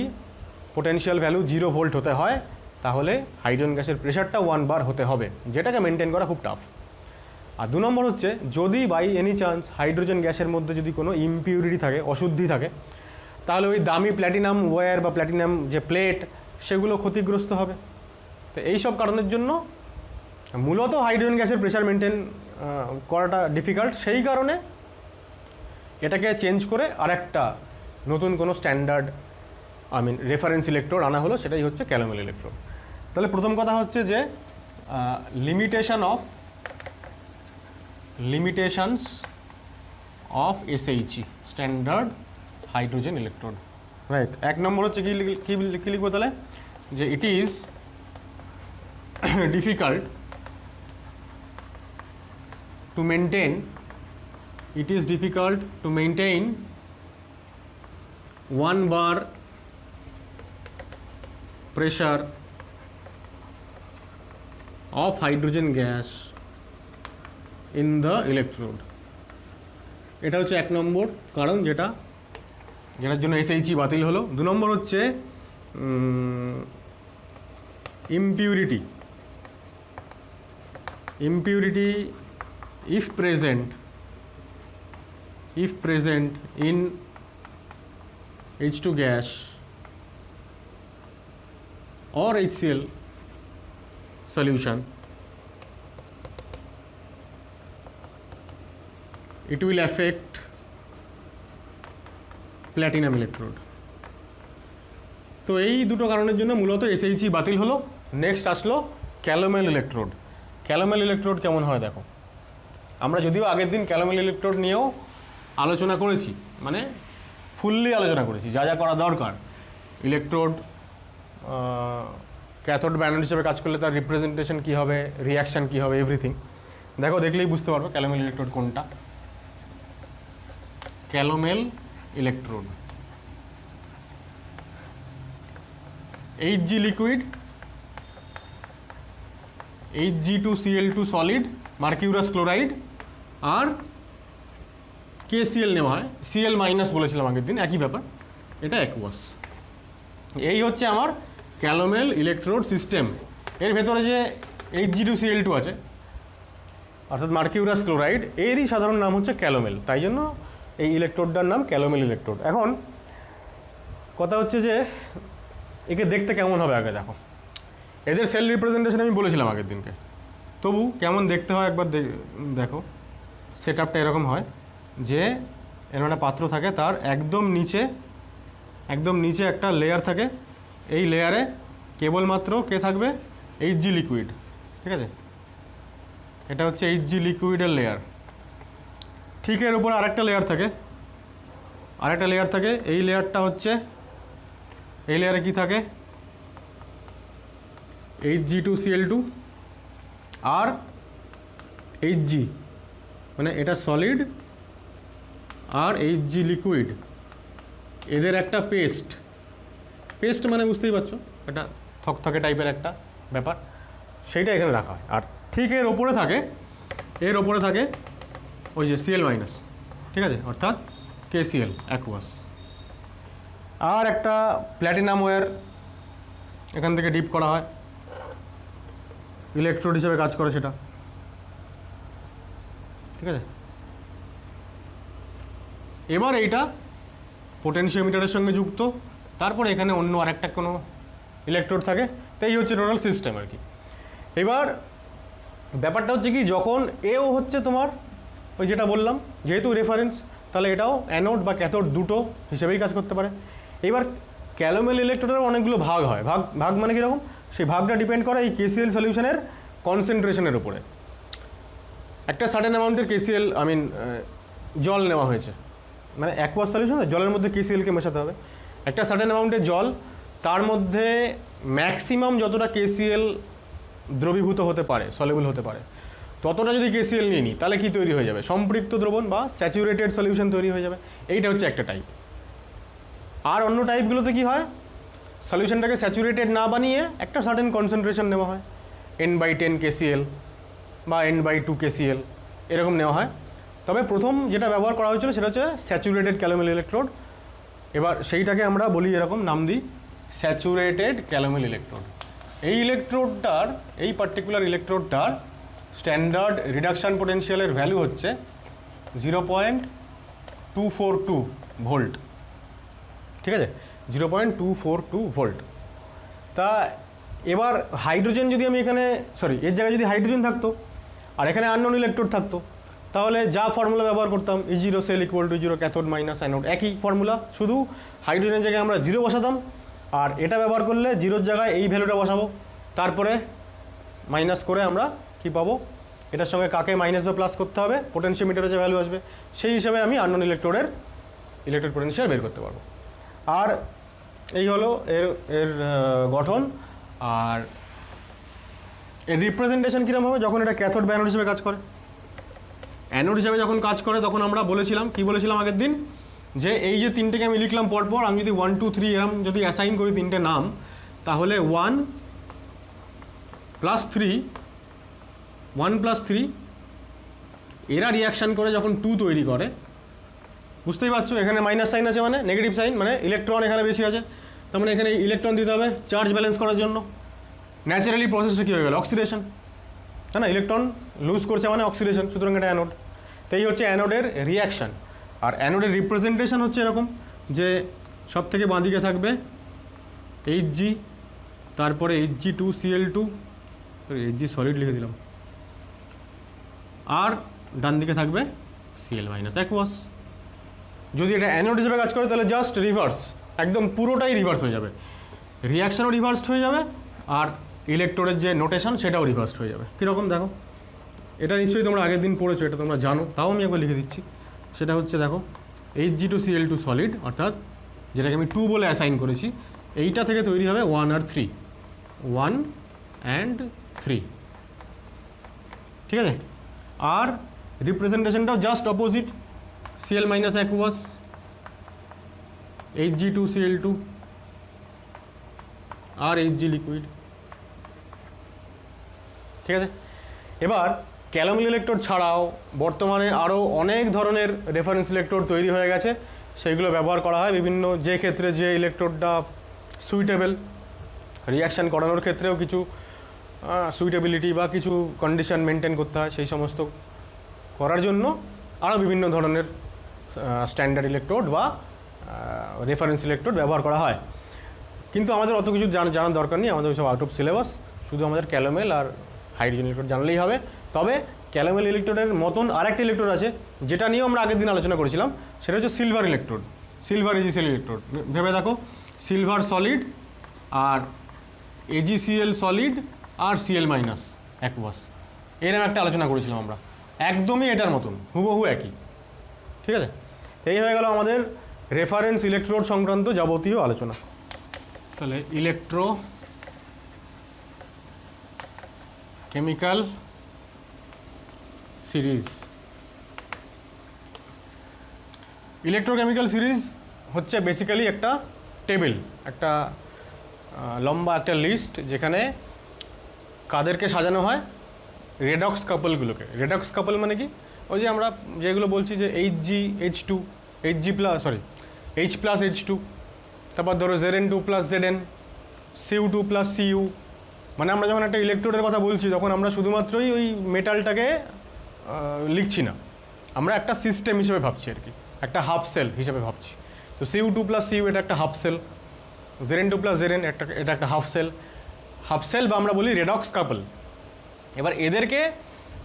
পোটেনশিয়াল ভ্যালু 0 ভোল্ট হতে হয় তাহলে হাইড্রোজেন গ্যাসের প্রেশারটা 1 বার হতে হবে, যেটাকে মেনটেন করা খুব টাফ। আর 2 নম্বর হচ্ছে যদি বাই এনি চান্স হাইড্রোজেন গ্যাসের মধ্যে যদি কোনো ইমপিউরিটি থাকে, অশুদ্ধি থাকে, তাহলে ওই দামি প্ল্যাটিনাম ওয়্যার বা প্ল্যাটিনাম যে প্লেট সেগুলো ক্ষতিগ্রস্ত হবে। তো এইসব কারণের জন্য মূলত হাইড্রোজেন গ্যাসের প্রেশার মেনটেন করাটা ডিফিকাল্ট, সেই কারণে এটাকে চেঞ্জ করে আরেকটা নতুন কোনো স্ট্যান্ডার্ড রেফারেন্স ইলেকট্রোড আনা হলো, সেটাই হচ্ছে ক্যালোমেল ইলেকট্রোড। তাহলে প্রথম কথা হচ্ছে যে limitations of SHE standard hydrogen electrode, right. 1 নম্বর হচ্ছে কি লিখবো তাহলে, যে it is difficult to maintain 1 bar pressure of hydrogen gas in the electrode। এটা হচ্ছে 1 নম্বর কারণ যেটার জন্য SHE বাতিল হলো। 2 নম্বর হচ্ছে impurity if present in H2 gas or HCl solution, it will affect platinum electrode। তো এই দুটো কারণের জন্য মূলত SHE বাতিল হলো। নেক্সট আসলো ক্যালোমেল ইলেকট্রোড। ক্যালোমেল ইলেকট্রোড কেমন হয় দেখো, আমরা যদিও আগের দিন ক্যালোমেল ইলেকট্রোড নিয়েও আলোচনা করেছি, মানে ফুললি আলোচনা করেছি যা যা করা দরকার। ইলেকট্রোড ক্যাথোড বা অ্যানোড হিসেবে কাজ করলে তার রিপ্রেজেন্টেশন কী হবে, রিয়াকশান কী হবে, এভরিথিং দেখলেই বুঝতে পারবো ক্যালোমেল ইলেকট্রোড কোনটা। Calomel electrode Hg liquid, Hg2Cl2 solid, mercurous chloride আর KCl নেওয়া হয়, Cl মাইনাস বলেছিলাম আগের দিন, একই ব্যাপার, এটা অ্যাকুয়াস। এই হচ্ছে আমার ক্যালোমেল ইলেকট্রোড সিস্টেম। এর ভেতরে যে Hg2Cl2 আছে অর্থাৎ মার্কিউরাস ক্লোরাইড, এরই সাধারণ নাম হচ্ছে ক্যালোমেল, তাই জন্য এই ইলেকট্রোডটার নাম ক্যালোমেল ইলেকট্রোড। এখন কথা হচ্ছে যে একে দেখতে কেমন হবে আগে দেখো। এদের সেল রিপ্রেজেন্টেশন আমি বলেছিলাম আগের দিনকে, তবু কেমন দেখতে হয় একবার দেখো। সেট আপটা এরকম হয় যে এর একটা পাত্র থাকে, তার একদম নিচে একটা লেয়ার থাকে, এই লেয়ারে কেবলমাত্র কে থাকবে, Hg লিকুইড, ঠিক আছে, এটা হচ্ছে Hg লিকুইডের লেয়ার। ঠিক এর উপরে আরেকটা লেয়ার থাকে, এই লেয়ারটা হচ্ছে, এই লেয়ারে কি থাকে, Hg2Cl2 আর Hg, মানে এটা সলিড আর Hg লিকুইড, এদের একটা পেস্ট মানে বুঝতেই পারছো, এটা থকথকে টাইপের একটা ব্যাপার, সেইটা এখানে রাখা হয়। আর ঠিক এর ওপরে থাকে ওই যে Cl মাইনাস, ঠিক আছে, অর্থাৎ KCl অ্যাকুয়াস। আর একটা প্ল্যাটিনাম ওয়্যার এখান থেকে ডিপ করা হয়, ইলেকট্রোড হিসেবে কাজ করে সেটা, ঠিক আছে। এবার এইটা পোটেনশিওমিটারের সঙ্গে যুক্ত, তারপর এখানে অন্য আরেকটা কোনো ইলেকট্রোড থাকে, তো এই হচ্ছে টোটাল সিস্টেম আর কি। এবার ব্যাপারটা হচ্ছে কি, যখন এও হচ্ছে তোমার ওই যেটা বললাম, যেহেতু রেফারেন্স, তাহলে এটাও অ্যানোড বা ক্যাথোড দুটো হিসেবেই কাজ করতে পারে। এবার ক্যালোমেল ইলেকট্রোডের অনেকগুলো ভাগ হয়, ভাগ মানে কীরকম, সেই ভাগটা ডিপেন্ড করে এই KCl সলিউশনের কনসেন্ট্রেশনের উপরে। একটা সার্টেন অ্যামাউন্টের KCl জল নেওয়া হয়েছে, মানে অ্যাকুয়াস সলিউশন, জলের মধ্যে KClকে মেশাতে হবে। একটা সার্টেন অ্যামাউন্টের জল, তার মধ্যে ম্যাক্সিমাম যতটা KCl দ্রবীভূত হতে পারে, সলিউবল হতে পারে, ততটা যদি KCl নিয়ে নিই, তাহলে কি তৈরি হয়ে যাবে, সম্পৃক্ত দ্রবণ বা স্যাচুরেটেড সলিউশন তৈরি হয়ে যাবে। এইটা হচ্ছে একটা টাইপ। আর অন্য টাইপগুলোতে কি হয়, সলিউশনটাকে স্যাচুরেটেড না বানিয়ে একটা সার্টেন কনসেন্ট্রেশন নেওয়া হয়, N/10 KCl বা N/2 KCl এরকম নেওয়া হয়। তবে প্রথম যেটা ব্যবহার করা হয়েছিল সেটা হচ্ছে স্যাচুরেটেড ক্যালোমেল ইলেকট্রোড, এবার সেইটাকে আমরা বলি এরকম নাম দিই স্যাচুরেটেড ক্যালোমেল ইলেকট্রোড। এই ইলেকট্রোডটার, এই পার্টিকুলার ইলেকট্রোডটার স্ট্যান্ডার্ড রিডাকশান পোটেনশিয়ালের ভ্যালু হচ্ছে 0.242 ভোল্ট, ঠিক আছে, 0.242 ভোল্ট। তা এবার হাইড্রোজেন যদি আমি এখানে, সরি, এর জায়গায় যদি হাইড্রোজেন থাকতো আর এখানে আননোন ইলেকট্রোড থাকতো, তাহলে যা ফর্মুলা ব্যবহার করতাম E0 sell equal to 0 cathode minus anode, একই ফর্মুলা, শুধু হাইড্রোজেনের জায়গায় আমরা 0 বসাতাম, আর এটা ব্যবহার করলে 0-র জায়গায় এই ভ্যালুটা বসাবো, তারপরে মাইনাস করে আমরা কি পাবো, এটার সঙ্গে কাকে মাইনাস বা প্লাস করতে হবে, পোটেনশিওমিটারে যে ভ্যালু আসবে সেই হিসাবে আমি আননোন ইলেকট্রোডের ইলেকট্রোড পোটেনশিয়াল বের করতে পারবো। আর এই হলো এর গঠন। আর এর রিপ্রেজেন্টেশন কীরকম হবে, যখন এটা ক্যাথোড বা অ্যানোড হিসেবে কাজ করে। অ্যানোড হিসেবে যখন কাজ করে তখন আমরা বলেছিলাম, কি বলেছিলাম আগের দিন, যে এই যে তিনটেকে আমি লিখলাম পরপর, আমি যদি 1 2 3 এরম যদি অ্যাসাইন করি তিনটে নাম, তাহলে 1 + 3 এরা রিয়াকশান করে যখন 2 তৈরি করে, বুঝতেই পারছো এখানে মাইনাস সাইন আছে মানে নেগেটিভ সাইন, মানে ইলেকট্রন এখানে বেশি আছে, তার মানে এখানে ইলেকট্রন দিতে হবে চার্জ ব্যালেন্স করার জন্য। ন্যাচারালি প্রসেসটা কী হয়ে গেল, অক্সিডেশন, তাই না, ইলেকট্রন লুজ করছে মানে অক্সিডেশন, সুতরাং এটা অ্যানোড। তো এই হচ্ছে অ্যানোডের রিয়াকশান। আর অ্যানোডের রিপ্রেজেন্টেশন হচ্ছে এরকম, যে সব থেকে বাঁদিকে থাকবে Hg, তারপরে Hg2Cl2, Hg সলিড লিখে দিলাম, আর ডান দিকে থাকবে Cl মাইনাস অ্যাকুয়াস। যদি এটা অ্যানোড হিসেবে কাজ করে তাহলে জাস্ট রিভার্স, একদম পুরোটাই রিভার্স হয়ে যাবে, রিয়াকশানও রিভার্সড হয়ে যাবে আর ইলেকট্রোডের যে নোটেশন সেটাও রিভার্সড হয়ে যাবে। কীরকম দেখো, এটা নিশ্চয়ই তোমরা আগের দিন পড়েছো, এটা তোমরা জানো, তাও আমি একবার লিখে দিচ্ছি। সেটা হচ্ছে দেখো Hg2Cl2 সলিড, অর্থাৎ যেটাকে আমি 2 বলে অ্যাসাইন করেছি, এইটা থেকে তৈরি হবে 1 আর 3, 1 and 3, ঠিক আছে। আর রিপ্রেজেন্টেশনটাও just opposite, Cl minus aqueous, Hg2Cl2 আর Hg লিকুইড, ঠিক আছে। এবার ক্যালোমেল ইলেকট্রোড ছাড়াও বর্তমানে আরও অনেক ধরনের রেফারেন্স ইলেকট্রোড তৈরি হয়ে গেছে, সেইগুলো ব্যবহার করা হয় বিভিন্ন, যে ক্ষেত্রে যে ইলেকট্রোডটা সুইটেবল, রিয়াকশান করানোর ক্ষেত্রেও কিছু সুইটেবিলিটি বা কিছু কন্ডিশন মেনটেন করতে হয়, সেই সমস্ত করার জন্য আরও বিভিন্ন ধরনের স্ট্যান্ডার্ড ইলেকট্রোড বা রেফারেন্স ইলেকট্রোড ব্যবহার করা হয়। কিন্তু আমাদের অত কিছু জানার দরকার নেই, আমাদের সব আউট অফ সিলেবাস, শুধু আমাদের ক্যালোমেল আর হাইড্রোজেন ইলেকট্রোড জানলেই হবে। তবে ক্যালোমেল ইলেকট্রোডের মতন আরেকটা ইলেকট্রোড আছে, যেটা নিয়েও আমরা আগের দিন আলোচনা করেছিলাম, সেটা হচ্ছে silver electrode, silver AgCl electrode. ভেবে দেখো, সিলভার সলিড আর এজিসিএল সলিড আর Cl মাইনাস অ্যাকুয়াস, এরকম একটা আলোচনা করেছিলাম আমরা, একদমই এটার মতন হুবহু একই, ঠিক আছে। এই হয়ে গেল আমাদের রেফারেন্স ইলেকট্রোড সংক্রান্ত যাবতীয় আলোচনা। তাহলে electro chemical series, electrochemical series হচ্ছে বেসিক্যালি একটা টেবিল, একটা লম্বা একটা লিস্ট, যেখানে কাদেরকে সাজানো হয়, রেডক্স কাপলগুলোকে। রেডক্স কাপল মানে কি, ওই যে আমরা যেগুলো বলছি যে Hg H+H2, তারপর ধরো Zn2 + Zn, Cu2 + Cu, মানে আমরা যখন একটা ইলেকট্রোডের কথা বলছি তখন আমরা শুধুমাত্রই ওই মেটালটাকে লিখছি না, আমরা একটা সিস্টেম হিসেবে ভাবছি আর কি, একটা হাফ সেল হিসেবে ভাবছি। তো Cu2 + Cu এটা একটা হাফ সেল, Zn2 + Zn এটা একটা হাফ সেল বা আমরা বলি রেডক্স কাপল। এবার এদেরকে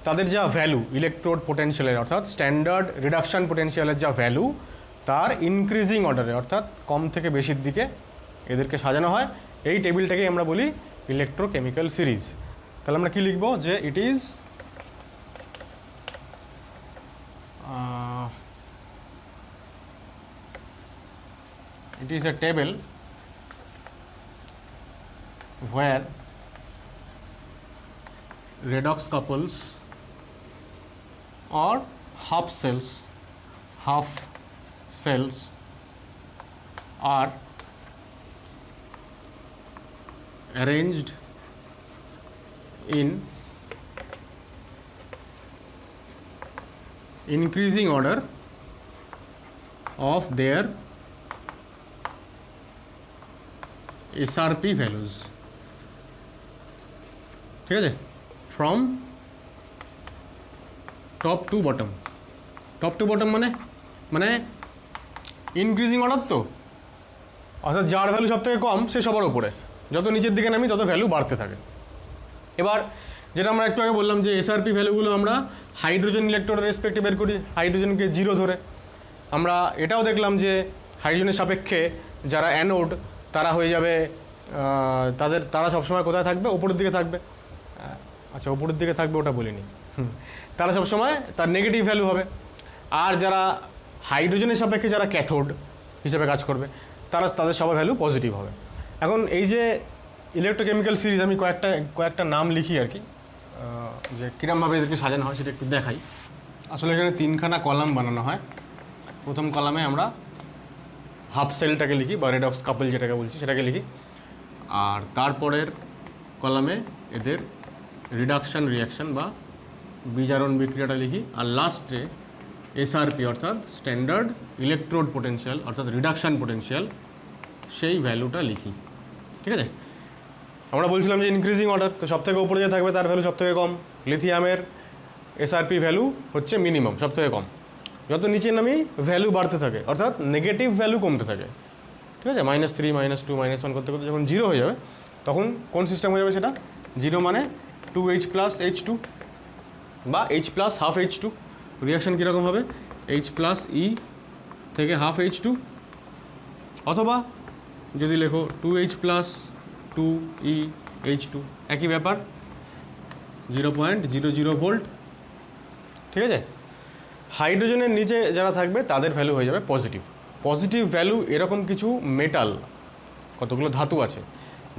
তাদের যা ভ্যালু ইলেকট্রোড পোটেনশিয়ালের, অর্থাৎ স্ট্যান্ডার্ড রিডাকশান পোটেনশিয়ালের যা ভ্যালু, তার ইনক্রিজিং অর্ডারে, অর্থাৎ কম থেকে বেশির দিকে এদেরকে সাজানো হয়। এই টেবিলটাকে আমরা বলি ইলেকট্রোকেমিক্যাল সিরিজ। তাহলে আমরা কি লিখব, যে it is a table where redox couples or half cells are arranged in increasing order of their SRP values, ঠিক আছে, from top to bottom. Top to bottom মানে ইনক্রিজিং অর্ডার তো, অর্থাৎ যার ভ্যালু সব থেকে কম সে সবার উপরে, যত নিচের দিকে নামি তত ভ্যালু বাড়তে থাকে। এবার যেটা আমরা একটু আগে বললাম যে SRP ভ্যালুগুলো আমরা হাইড্রোজেন ইলেকট্রনের রেসপেক্টে বের করি, হাইড্রোজেনকে 0 ধরে। আমরা এটাও দেখলাম যে হাইড্রোজেনের সাপেক্ষে যারা অ্যানোড তারা হয়ে যাবে, তারা সবসময় কোথায় থাকবে? ওপরের দিকে থাকবে। আচ্ছা, ওপরের দিকে থাকবে ওটা বলিনি, তারা সবসময় তার নেগেটিভ ভ্যালু হবে। আর যারা হাইড্রোজেনের সাপেক্ষে যারা ক্যাথোড হিসেবে কাজ করবে তাদের সবার ভ্যালু পজিটিভ হবে। এখন এই যে ইলেকট্রোকেমিক্যাল সিরিজ আমি কয়েকটা নাম লিখি আর কি, যে কীরমভাবে এদেরকে সাজানো হয় সেটা একটু দেখাই। আসলে এখানে 3খানা কলাম বানানো হয়। প্রথম কলামে আমরা হাফ সেলটাকে লিখি বা রেডক্স কাপল যেটাকে বলছি সেটাকে লিখি, আর তারপরের কলামে এদের রিডাকশান রিয়াকশান বা বিজারণ বিক্রিয়াটা লিখি, আর লাস্টে SRP অর্থাৎ স্ট্যান্ডার্ড ইলেকট্রোড পোটেনশিয়াল অর্থাৎ রিডাকশান পোটেনশিয়াল সেই ভ্যালুটা লিখি। ঠিক আছে, আমরা বলছিলাম যে ইনক্রিজিং অর্ডার, তো সবথেকে উপরে যে থাকবে তার ভ্যালু সবথেকে কম। লিথিয়ামের SRP ভ্যালু হচ্ছে মিনিমাম, সবথেকে কম। যত নিচে নামি ভ্যালু বাড়তে থাকে, অর্থাৎ নেগেটিভ ভ্যালু কমতে থাকে। ঠিক আছে, -3 -2 -1 করতে করতে যখন 0 হয়ে যাবে তখন কোন সিস্টেম হয়ে যাবে সেটা? 0 মানে 2H + H2 বা H + হাফ H2। রিয়াকশান কীরকম হবে? H + E থেকে হাফ H2, অথবা যদি লেখো 2H + 2E H2, একই ব্যাপার, 0.00 ভোল্ট। ঠিক আছে, হাইড্রোজেনের নিচে যারা থাকবে তাদের ভ্যালু হয়ে যাবে পজিটিভ। পজিটিভ ভ্যালু এরকম কিছু মেটাল, কতগুলো ধাতু আছে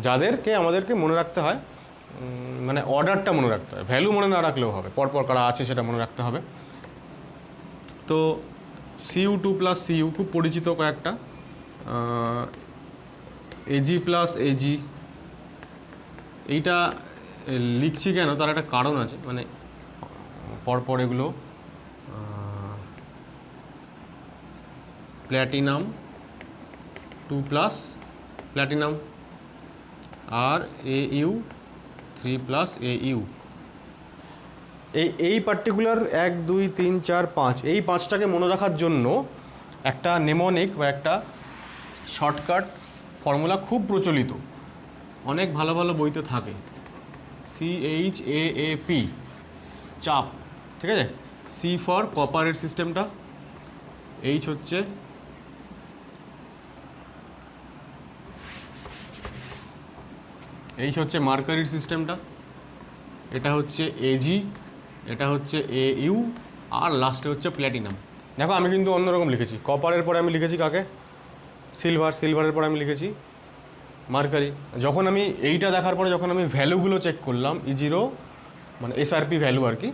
যাদেরকে আমাদেরকে মনে রাখতে হয়, মানে অর্ডারটা মনে রাখতে হয়, ভ্যালু মনে না রাখলেও হবে, পরপর কারা আছে সেটা মনে রাখতে হবে। তো Cu2 + Cu খুব পরিচিত কয়েকটা, Ag + Ag, এইটা লিখছি কেন তার একটা কারণ আছে, মানে পরপর এগুলো প্ল্যাটিনাম 2+ প্ল্যাটিনাম, আর Au 3+ Au। এই পার্টিকুলার 1 2 3 4 5 এই 5টাকে মনে রাখার জন্য একটা নেমোনিক বা একটা শর্টকাট ফর্মুলা খুব প্রচলিত, অনেক ভালো ভালো বইতে থাকে, CHAAP, চাপ। ঠিক আছে, C ফর কপারের সিস্টেমটা, H হচ্ছে মার্কারির সিস্টেমটা, এটা হচ্ছে Ag, এটা হচ্ছে Au, আর লাস্টে হচ্ছে প্ল্যাটিনাম। দেখো আমি কিন্তু অন্যরকম লিখেছি, কপারের পরে আমি লিখেছি কাকে? সিলভারের পরে আমি লিখেছি মার্কারি। যখন আমি এইটা দেখার পরে যখন আমি ভ্যালুগুলো চেক করলাম, E0 মানে SRP ভ্যালু আর কি,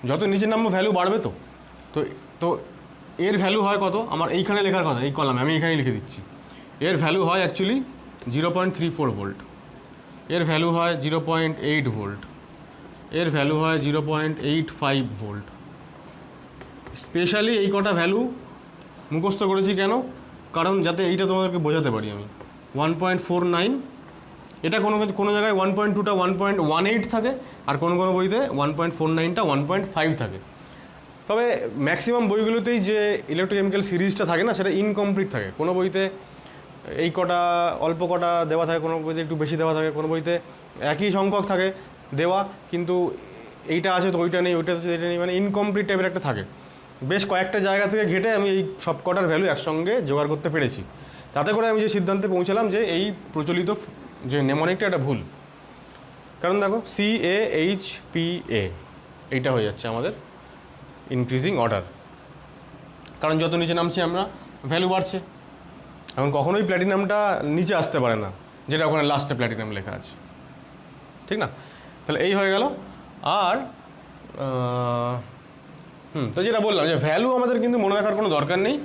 যত নিচে নামবো ভ্যালু বাড়বে। তো তো এর ভ্যালু হয় কত? আমার এইখানে লেখার কথা, এই কলামে আমি এখানেই লিখে দিচ্ছি। এর ভ্যালু হয় অ্যাকচুয়ালি 0.34 ভোল্ট, এর ভ্যালু হয় 0.8 ভোল্ট, এর ভ্যালু হয় 0.85 ভোল্ট। স্পেশালি এই কটা ভ্যালু মুখস্থ করেছি কেন? কারণ যাতে এইটা তোমাদেরকে বোঝাতে পারি আমি। 1.49, এটা কোনো জায়গায় 1.2টা 1.18 থাকে, আর কোনো বইতে 1.49টা 1.5 থাকে। তবে ম্যাক্সিমাম বইগুলোতেই যে ইলেকট্রোকেমিক্যাল সিরিজটা থাকে না, সেটা ইনকমপ্লিট থাকে। কোনো বইতে এই কটা অল্প কটা দেওয়া থাকে, কোনো বইতে একটু বেশি দেওয়া থাকে, কোনো বইতে একই সংখ্যক থাকে দেওয়া, কিন্তু এইটা আছে তো ওইটা নেই, ওইটা আছে এটা নেই, মানে ইনকমপ্লিট টাইপের একটা থাকে। বেশ কয়েকটা জায়গা থেকে ঘেটে আমি এই সব কটার ভ্যালু একসঙ্গে জোগাড় করতে পেরেছি। তাতে করে আমি যে সিদ্ধান্তে পৌঁছালাম যে এই প্রচলিত যে নেমোনিকটা এটা ভুল। কারণ দেখো CAHPA এইটা হয়ে যাচ্ছে আমাদের ইনক্রিজিং অর্ডার, কারণ যত নিচে নামছি আমরা ভ্যালু বাড়ছে। এখন কখনোই প্ল্যাটিনামটা নিচে আসতে পারে না, যেটা ওখানে লাস্টে প্ল্যাটিনাম লেখা আছে, ঠিক না? তাহলে এই হয়ে গেল। আর তো যেটা বললাম যে ভ্যালু আমাদের কিন্তু মনে রাখার কোনো দরকার নেই,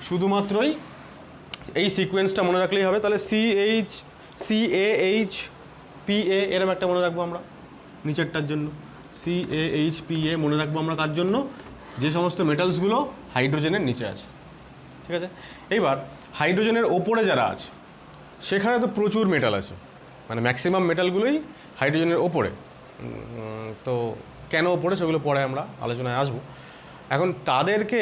শুধুমাত্রই এই সিকোয়েন্সটা মনে রাখলেই হবে। তাহলে CAHPA এরকম একটা মনে রাখবো আমরা নিচেরটার জন্য, CAHPA মনে রাখবো আমরা কার জন্য? যে সমস্ত মেটালসগুলো হাইড্রোজেনের নিচে আছে। ঠিক আছে, এইবার হাইড্রোজেনের ওপরে যারা আছে সেখানে তো প্রচুর মেটাল আছে, মানে ম্যাক্সিমাম মেটালগুলোই হাইড্রোজেনের ওপরে। তো কেন ওপরে সেগুলো পরে আমরা আলোচনায় আসবো। এখন তাদেরকে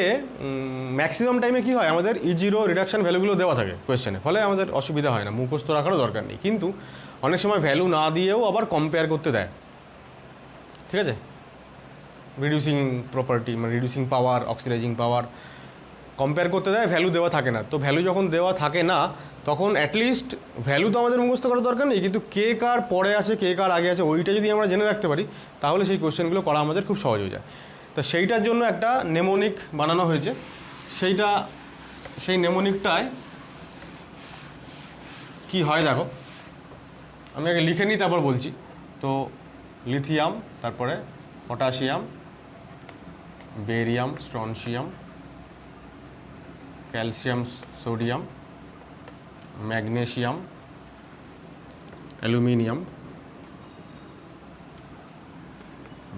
ম্যাক্সিমাম টাইমে কী হয়, আমাদের E0 রিডাকশান ভ্যালুগুলো দেওয়া থাকে কোয়েশ্চেনে, ফলে আমাদের অসুবিধা হয় না, মুখস্থ রাখারও দরকার নেই। কিন্তু অনেক সময় ভ্যালু না দিয়েও আবার কম্পেয়ার করতে দেয়, ঠিক আছে, রিডিউসিং প্রপার্টি মানে রিডিউসিং পাওয়ার, অক্সিডাইজিং পাওয়ার কম্পেয়ার করতে দেয়, ভ্যালু দেওয়া থাকে না। তো ভ্যালু যখন দেওয়া থাকে না তখন অ্যাটলিস্ট ভ্যালু তো আমাদের মুখস্থ করার দরকার নেই, কিন্তু কে কার পরে আছে কে কার আগে আছে ওইটা যদি আমরা জেনে রাখতে পারি তাহলে সেই কোয়েশ্চেনগুলো করা আমাদের খুব সহজ হয়ে যায়। তো সেইটার জন্য একটা নেমোনিক বানানো হয়েছে। সেই নেমোনিকটায় কি হয় দেখো, আমি আগে লিখে নিই তারপর বলছি। তো লিথিয়াম, তারপরে potassium, barium, strontium, calcium, sodium, magnesium, aluminium,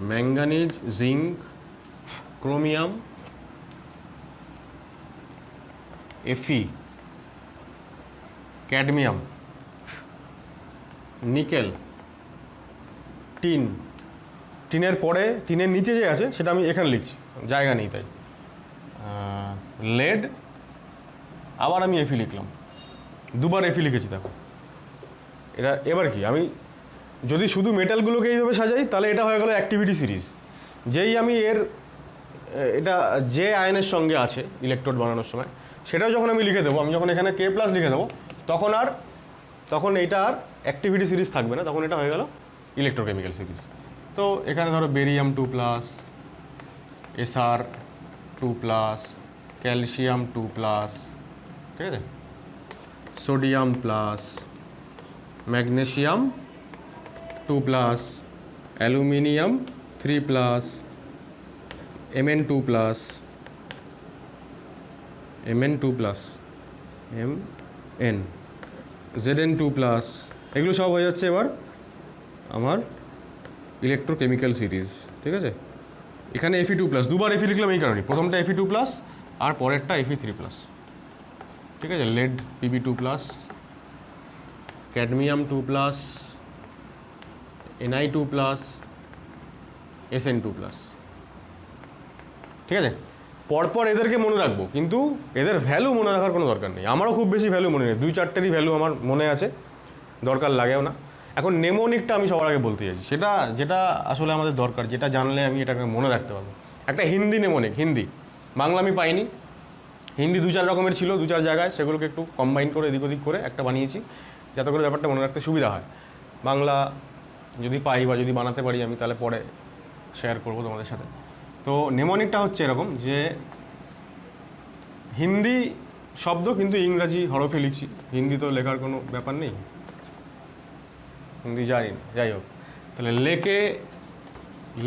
manganese, zinc, chromium, এফি, ক্যাডমিয়াম, নিকেল, টিন। টিনের পরে টিনের নিচে যে আছে সেটা আমি এখানে লিখছি, জায়গা নেই তাই। লেড, আবার আমি এফি লিখলাম, দুবার এফি লিখেছি দেখো। এটা এবার কি, আমি যদি শুধু মেটালগুলোকে এইভাবে সাজাই তাহলে এটা হয়ে গেল অ্যাক্টিভিটি সিরিজ। যেই আমি এটা যে আয়নের সঙ্গে আছে ইলেকট্রোড বানানোর সময় সেটাও যখন আমি লিখে দেবো, আমি যখন এখানে K+ লিখে দেবো তখন এইটা আর অ্যাক্টিভিটি সিরিজ থাকবে না, তখন এটা হয়ে গেল ইলেকট্রোকেমিক্যাল সিরিজ। তো এখানে ধরো বেরিয়াম 2+, Sr2+, ক্যালসিয়াম 2+, ঠিক আছে, sodium plus, magnesium 2+, aluminium 3+, Mn2+, Zn2+, এগুলো সব হয়ে যাচ্ছে এবার আমার ইলেকট্রোকেমিক্যাল সিরিজ, ঠিক আছে। এখানে Fe2+, দুবার এফি লিখলাম এই কারণে, প্রথমটা Fe2+ আর পরেরটা Fe3+, ঠিক আছে। Lead Pb2+, cadmium 2+, Ni2+, Sn2+, ঠিক আছে। পরপর এদেরকে মনে রাখবো, কিন্তু এদের ভ্যালু মনে রাখার কোনো দরকার নেই। আমারও খুব বেশি ভ্যালু মনে নেই, 2-4টেরই ভ্যালু আমার মনে আছে, দরকার লাগেও না। এখন নেমোনিকটা আমি সবার আগে বলতে চাইছি, যেটা আসলে আমাদের দরকার, যেটা জানলে আমি এটাকে মনে রাখতে পারবো। একটা হিন্দি নেমোনিক, হিন্দি, বাংলা আমি পাইনি। হিন্দি 2-4 রকমের ছিল 2-4 জায়গায়, সেগুলোকে একটু কম্বাইন করে এদিক ওদিক করে একটা বানিয়েছি, যাতে করে ব্যাপারটা মনে রাখতে সুবিধা হয়। বাংলা যদি পাই বা যদি বানাতে পারি আমি, তাহলে পরে শেয়ার করবো তোমাদের সাথে। তো নেমোনিকটা হচ্ছে এরকম যে হিন্দি শব্দ কিন্তু ইংরাজি হরফে লিখছি, হিন্দি তো লেখার কোনো ব্যাপার নেই, হিন্দি জানি না, যাই হোক। তাহলে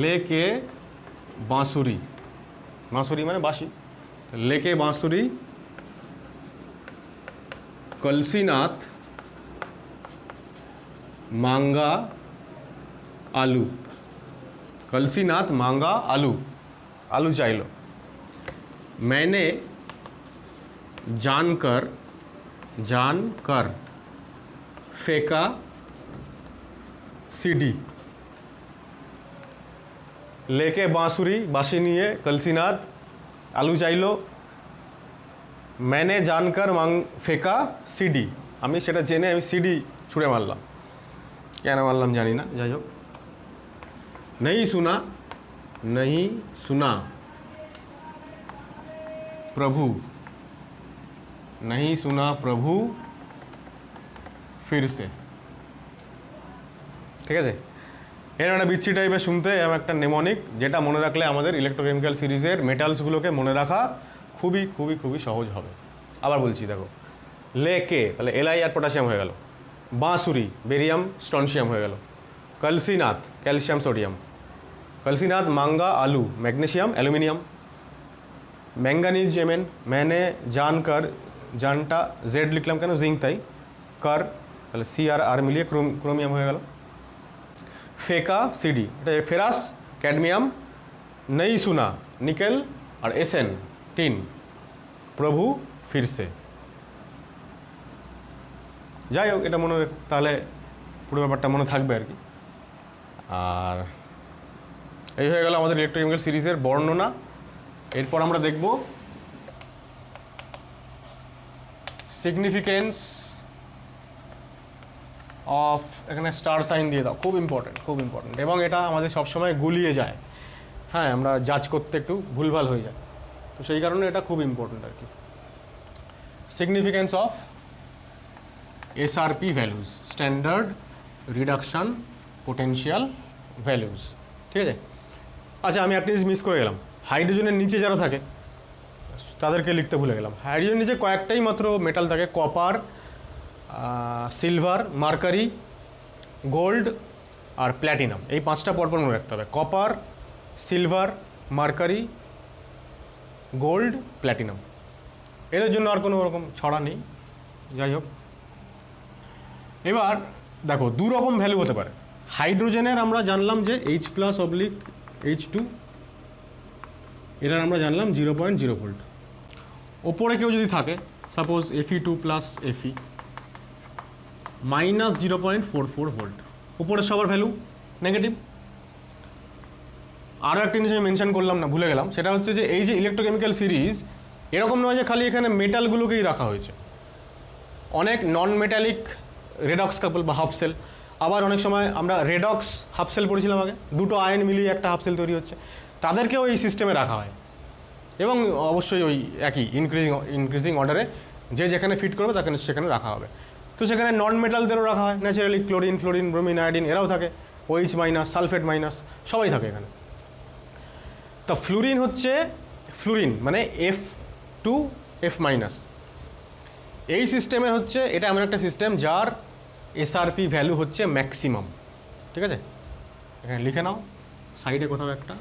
লেকে বাঁশুরি, বাঁশুরি মানে বাঁশি, লেকে বাঁশুরি, কলসিনাথ, मांगा आलू, कलसीनाथ मांगा आलू, आलू चाइलो। मैंने जानकर फेंका सीढ़ी। लेके बांसुरी, बाँशी निये, कलसीनाथ, आलू चाइलो, मैंने जानकर फेंका सीढ़ी। আমি সেটা জেনে আমি সিডি ছুঁড়ে মারলাম, কেন মারলাম জানি না, যাই হোক। नहीं सुना प्रभु, नहीं सुना प्रभु फिर से, ঠিক আছে। এর একটা বিচ্ছি টাইপের শুনতে এবং একটা নেমোনিক, যেটা মনে রাখলে আমাদের ইলেকট্রোকেমিক্যাল সিরিজের মেটালসগুলোকে মনে রাখা খুবই খুবই খুবই সহজ হবে। আবার বলছি দেখো, লেকে তাহলে Li আর পটাশিয়াম হয়ে গেল, বাঁশুরি বেরিয়াম স্ট্রনশিয়াম হয়ে গেল, কলসিনাথ ক্যালসিয়াম সোডিয়াম, कलसीनाथ मांगा आलू मैग्नीशियम एल्यूमिनियम, मैंगानीज Mn, मैंने जानकर, जानटा जेड लिखलाम केन जिंक ताई, कर তাহলে CR মিলিয়ে ক্রোমিয়াম হয়ে গেল, फेंका CD এটা ফেরাস ক্যাডমিয়াম, नहीं सुना निकेल और Sn টিন, प्रभु फिर से। যাই হোক, এটা মনে তাহলে পুরো ব্যাপারটা মনে থাকবে আর কি। আর এই হয়ে গেল আমাদের ইলেকট্রোকেমিক্যাল সিরিজের বর্ণনা। এরপর আমরা দেখব সিগনিফিকেন্স অফ, এখানে স্টার সাইন দিয়ে দাও, খুব ইম্পর্টেন্ট এবং এটা আমাদের সবসময় গুলিয়ে যায়। হ্যাঁ, আমরা জাজ করতে একটু ভুলভাল হয়ে যায়, তো সেই কারণে এটা খুব ইম্পর্টেন্ট আর কি। Significance of SRP values, standard reduction potential values, ঠিক আছে। আচ্ছা, আমি একটা জিনিস মিস করে গেলাম, হাইড্রোজেনের নিচে যারা থাকে তাদেরকে লিখতে ভুলে গেলাম। হাইড্রোজেনের নিচে কয়েকটাই মাত্র মেটাল থাকে, কপার, সিলভার, মার্কারি, গোল্ড আর প্ল্যাটিনাম। এই 5টা পরপর মনে রাখতে হবে, copper, silver, mercury, gold, platinum. এদের জন্য আর কোনো রকম ছড়া নেই। যাই হোক, এবার দেখো দু রকম ভ্যালু হতে পারে হাইড্রোজেনের। আমরা জানলাম যে H+/H2, এটার আমরা জানলাম 0.0 ভোল্ট। ওপরে কেউ যদি থাকে, সাপোজ Fe2 + Fe, -0.44 ভোল্ট, উপরের সবার ভ্যালু নেগেটিভ। আরও একটা জিনিস আমি মেনশন করলাম না, ভুলে গেলাম, সেটা হচ্ছে যে এই যে ইলেকট্রোকেমিক্যাল সিরিজ এরকম নয় যে খালি এখানে মেটালগুলোকেই রাখা হয়েছে, অনেক নন মেটালিক রেডক্স কাপল বা হাফ সেল, আবার অনেক সময় আমরা রেডক্স হাফ সেল পড়েছিলাম আগে, দুটো আয়ন মিলিয়ে একটা হাফ সেল তৈরি হচ্ছে, তাদেরকেও এই সিস্টেমে রাখা হয়। এবং অবশ্যই ওই একই ইনক্রিজিং অর্ডারে যে যেখানে ফিট করবে তাকে সেখানে রাখা হবে। তো সেখানে নন মেটালদেরও রাখা হয় naturally, chlorine, fluorine, bromine, iodine এরাও থাকে, OH-, সালফেট মাইনাস সবাই থাকে এখানে। তা ফ্লুরিন হচ্ছে, ফ্লুরিন মানে F2F-, এই সিস্টেমের হচ্ছে, এটা এমন একটা সিস্টেম যার এসআরপি ভ্যালু হচ্ছে ম্যাক্সিমাম, ঠিক আছে। এখানে লিখে নাও সাইডে কোথাও একটা,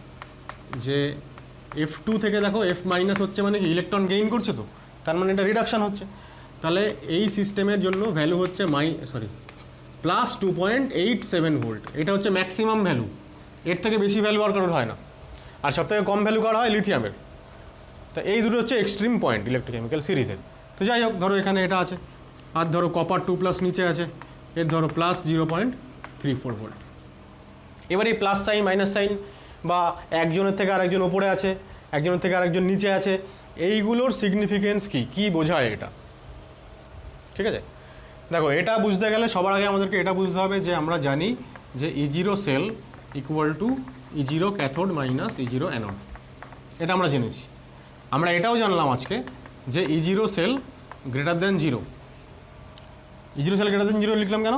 যে F2 থেকে দেখো F- হচ্ছে মানে কি ইলেকট্রন গেইন করছে, তো তার মানে এটা রিডাকশান হচ্ছে। তাহলে এই সিস্টেমের জন্য ভ্যালু হচ্ছে +2.87 ভোল্ট। এটা হচ্ছে ম্যাক্সিমাম ভ্যালু, এর থেকে বেশি ভ্যালু আর কারোর হয় না। আর সবথেকে কম ভ্যালু কার হয়? লিথিয়ামের। তা এই দুটো হচ্ছে এক্সট্রিম পয়েন্ট ইলেকট্রোকেমিক্যাল সিরিজের। তো যাই হোক, ধরো এখানে এটা আছে, আর ধরো কপার 2+ নিচে আছে, এর ধরো +0.34 ভোল্ট। এবার এই প্লাস সাইন মাইনাস সাইন বা একজনের থেকে আরেকজন ওপরে আছে, একজনের থেকে আরেকজন নিচে আছে, এইগুলোর সিগনিফিকেন্স কী বোঝায় এটা, ঠিক আছে। দেখো, এটা বুঝতে গেলে সবার আগে আমাদেরকে এটা বুঝতে হবে যে আমরা জানি যে E0 sell = E0 cathode - E0 anode, এটা আমরা জেনেছি। আমরা এটাও জানলাম আজকে যে E0 সেল >0। E0 সেল >0 লিখলাম কেন?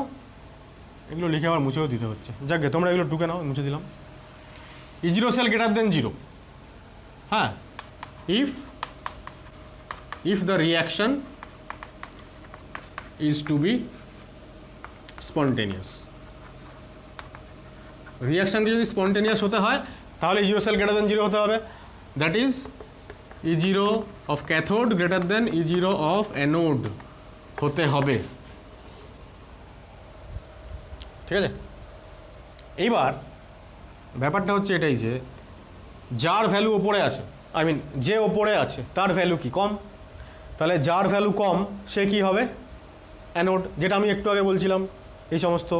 এগুলো লিখে আবার মুছেও দিতে হচ্ছে, যাকে তোমরা এগুলো টুকে নাও, মুছে দিলাম। E0 সেল >0, হ্যাঁ, if the reaction is to be spontaneous, রিয়াকশানকে যদি স্পন্টেনিয়াস হতে হয় তাহলে E0 সেল >0 হতে হবে, that is E0 of cathode E0 of anode হতে হবে, ঠিক আছে। এইবার ব্যাপারটা হচ্ছে এটাই যে যার ভ্যালু ওপরে আছে, যে ওপরে আছে তার ভ্যালু কি কম, তাহলে যার ভ্যালু কম সে কি হবে? অ্যানোড। যেটা আমি একটু আগে বলছিলাম এই সমস্ত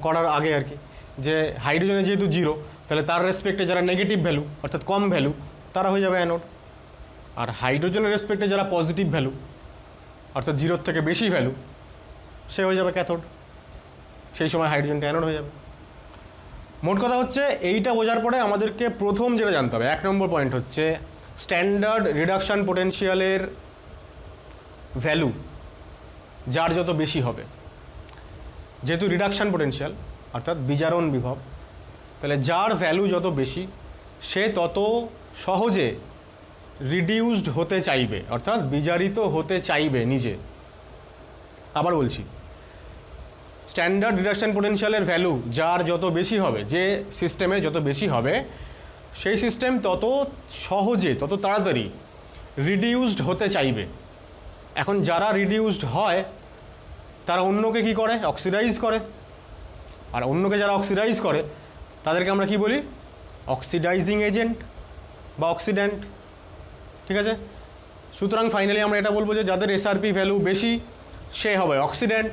করার আগে আর কি, যে হাইড্রোজেনের যেহেতু 0, তাহলে তার রেসপেক্টে যারা নেগেটিভ ভ্যালু অর্থাৎ কম ভ্যালু তারা হয়ে যাবে অ্যানোড, আর হাইড্রোজেনের রেসপেক্টে যারা পজিটিভ ভ্যালু অর্থাৎ 0 থেকে বেশি ভ্যালু সে হয়ে যাবে ক্যাথোড। সেই সময় হাইড্রোজেনটা অ্যানোড হয়ে যাবে। মোট কথা হচ্ছে এইটা বোঝার পরে আমাদেরকে প্রথম যেটা জানতে হবে, 1 নম্বর পয়েন্ট হচ্ছে স্ট্যান্ডার্ড রিডাকশান পোটেনশিয়ালের ভ্যালু যার যত বেশি হবে, যেহেতু রিডাকশান পোটেনশিয়াল অর্থাৎ বিজারণ বিভব, তাহলে যার ভ্যালু যত বেশি সে তত সহজে রিডিউসড হতে চাইবে অর্থাৎ বিজারিত হতে চাইবে নিজে। আবার বলছি, স্ট্যান্ডার্ড রিডাকশান পোটেনশিয়ালের ভ্যালু যার যত বেশি হবে, যে সিস্টেমে যত বেশি হবে, সেই সিস্টেম তত সহজে তত তাড়াতাড়ি রিডিউসড হতে চাইবে। এখন যারা রিডিউসড হয় তারা অন্যকে কি করে? অক্সিডাইজ করে। আর অন্যকে যারা অক্সিডাইজ করে তাদেরকে আমরা কি বলি? অক্সিডাইজিং এজেন্ট বা অক্সিডেন্ট, ঠিক আছে। সুতরাং ফাইনালি আমরা এটা বলবো যে যাদের এসআরপি ভ্যালু বেশি সে হবে অক্সিডেন্ট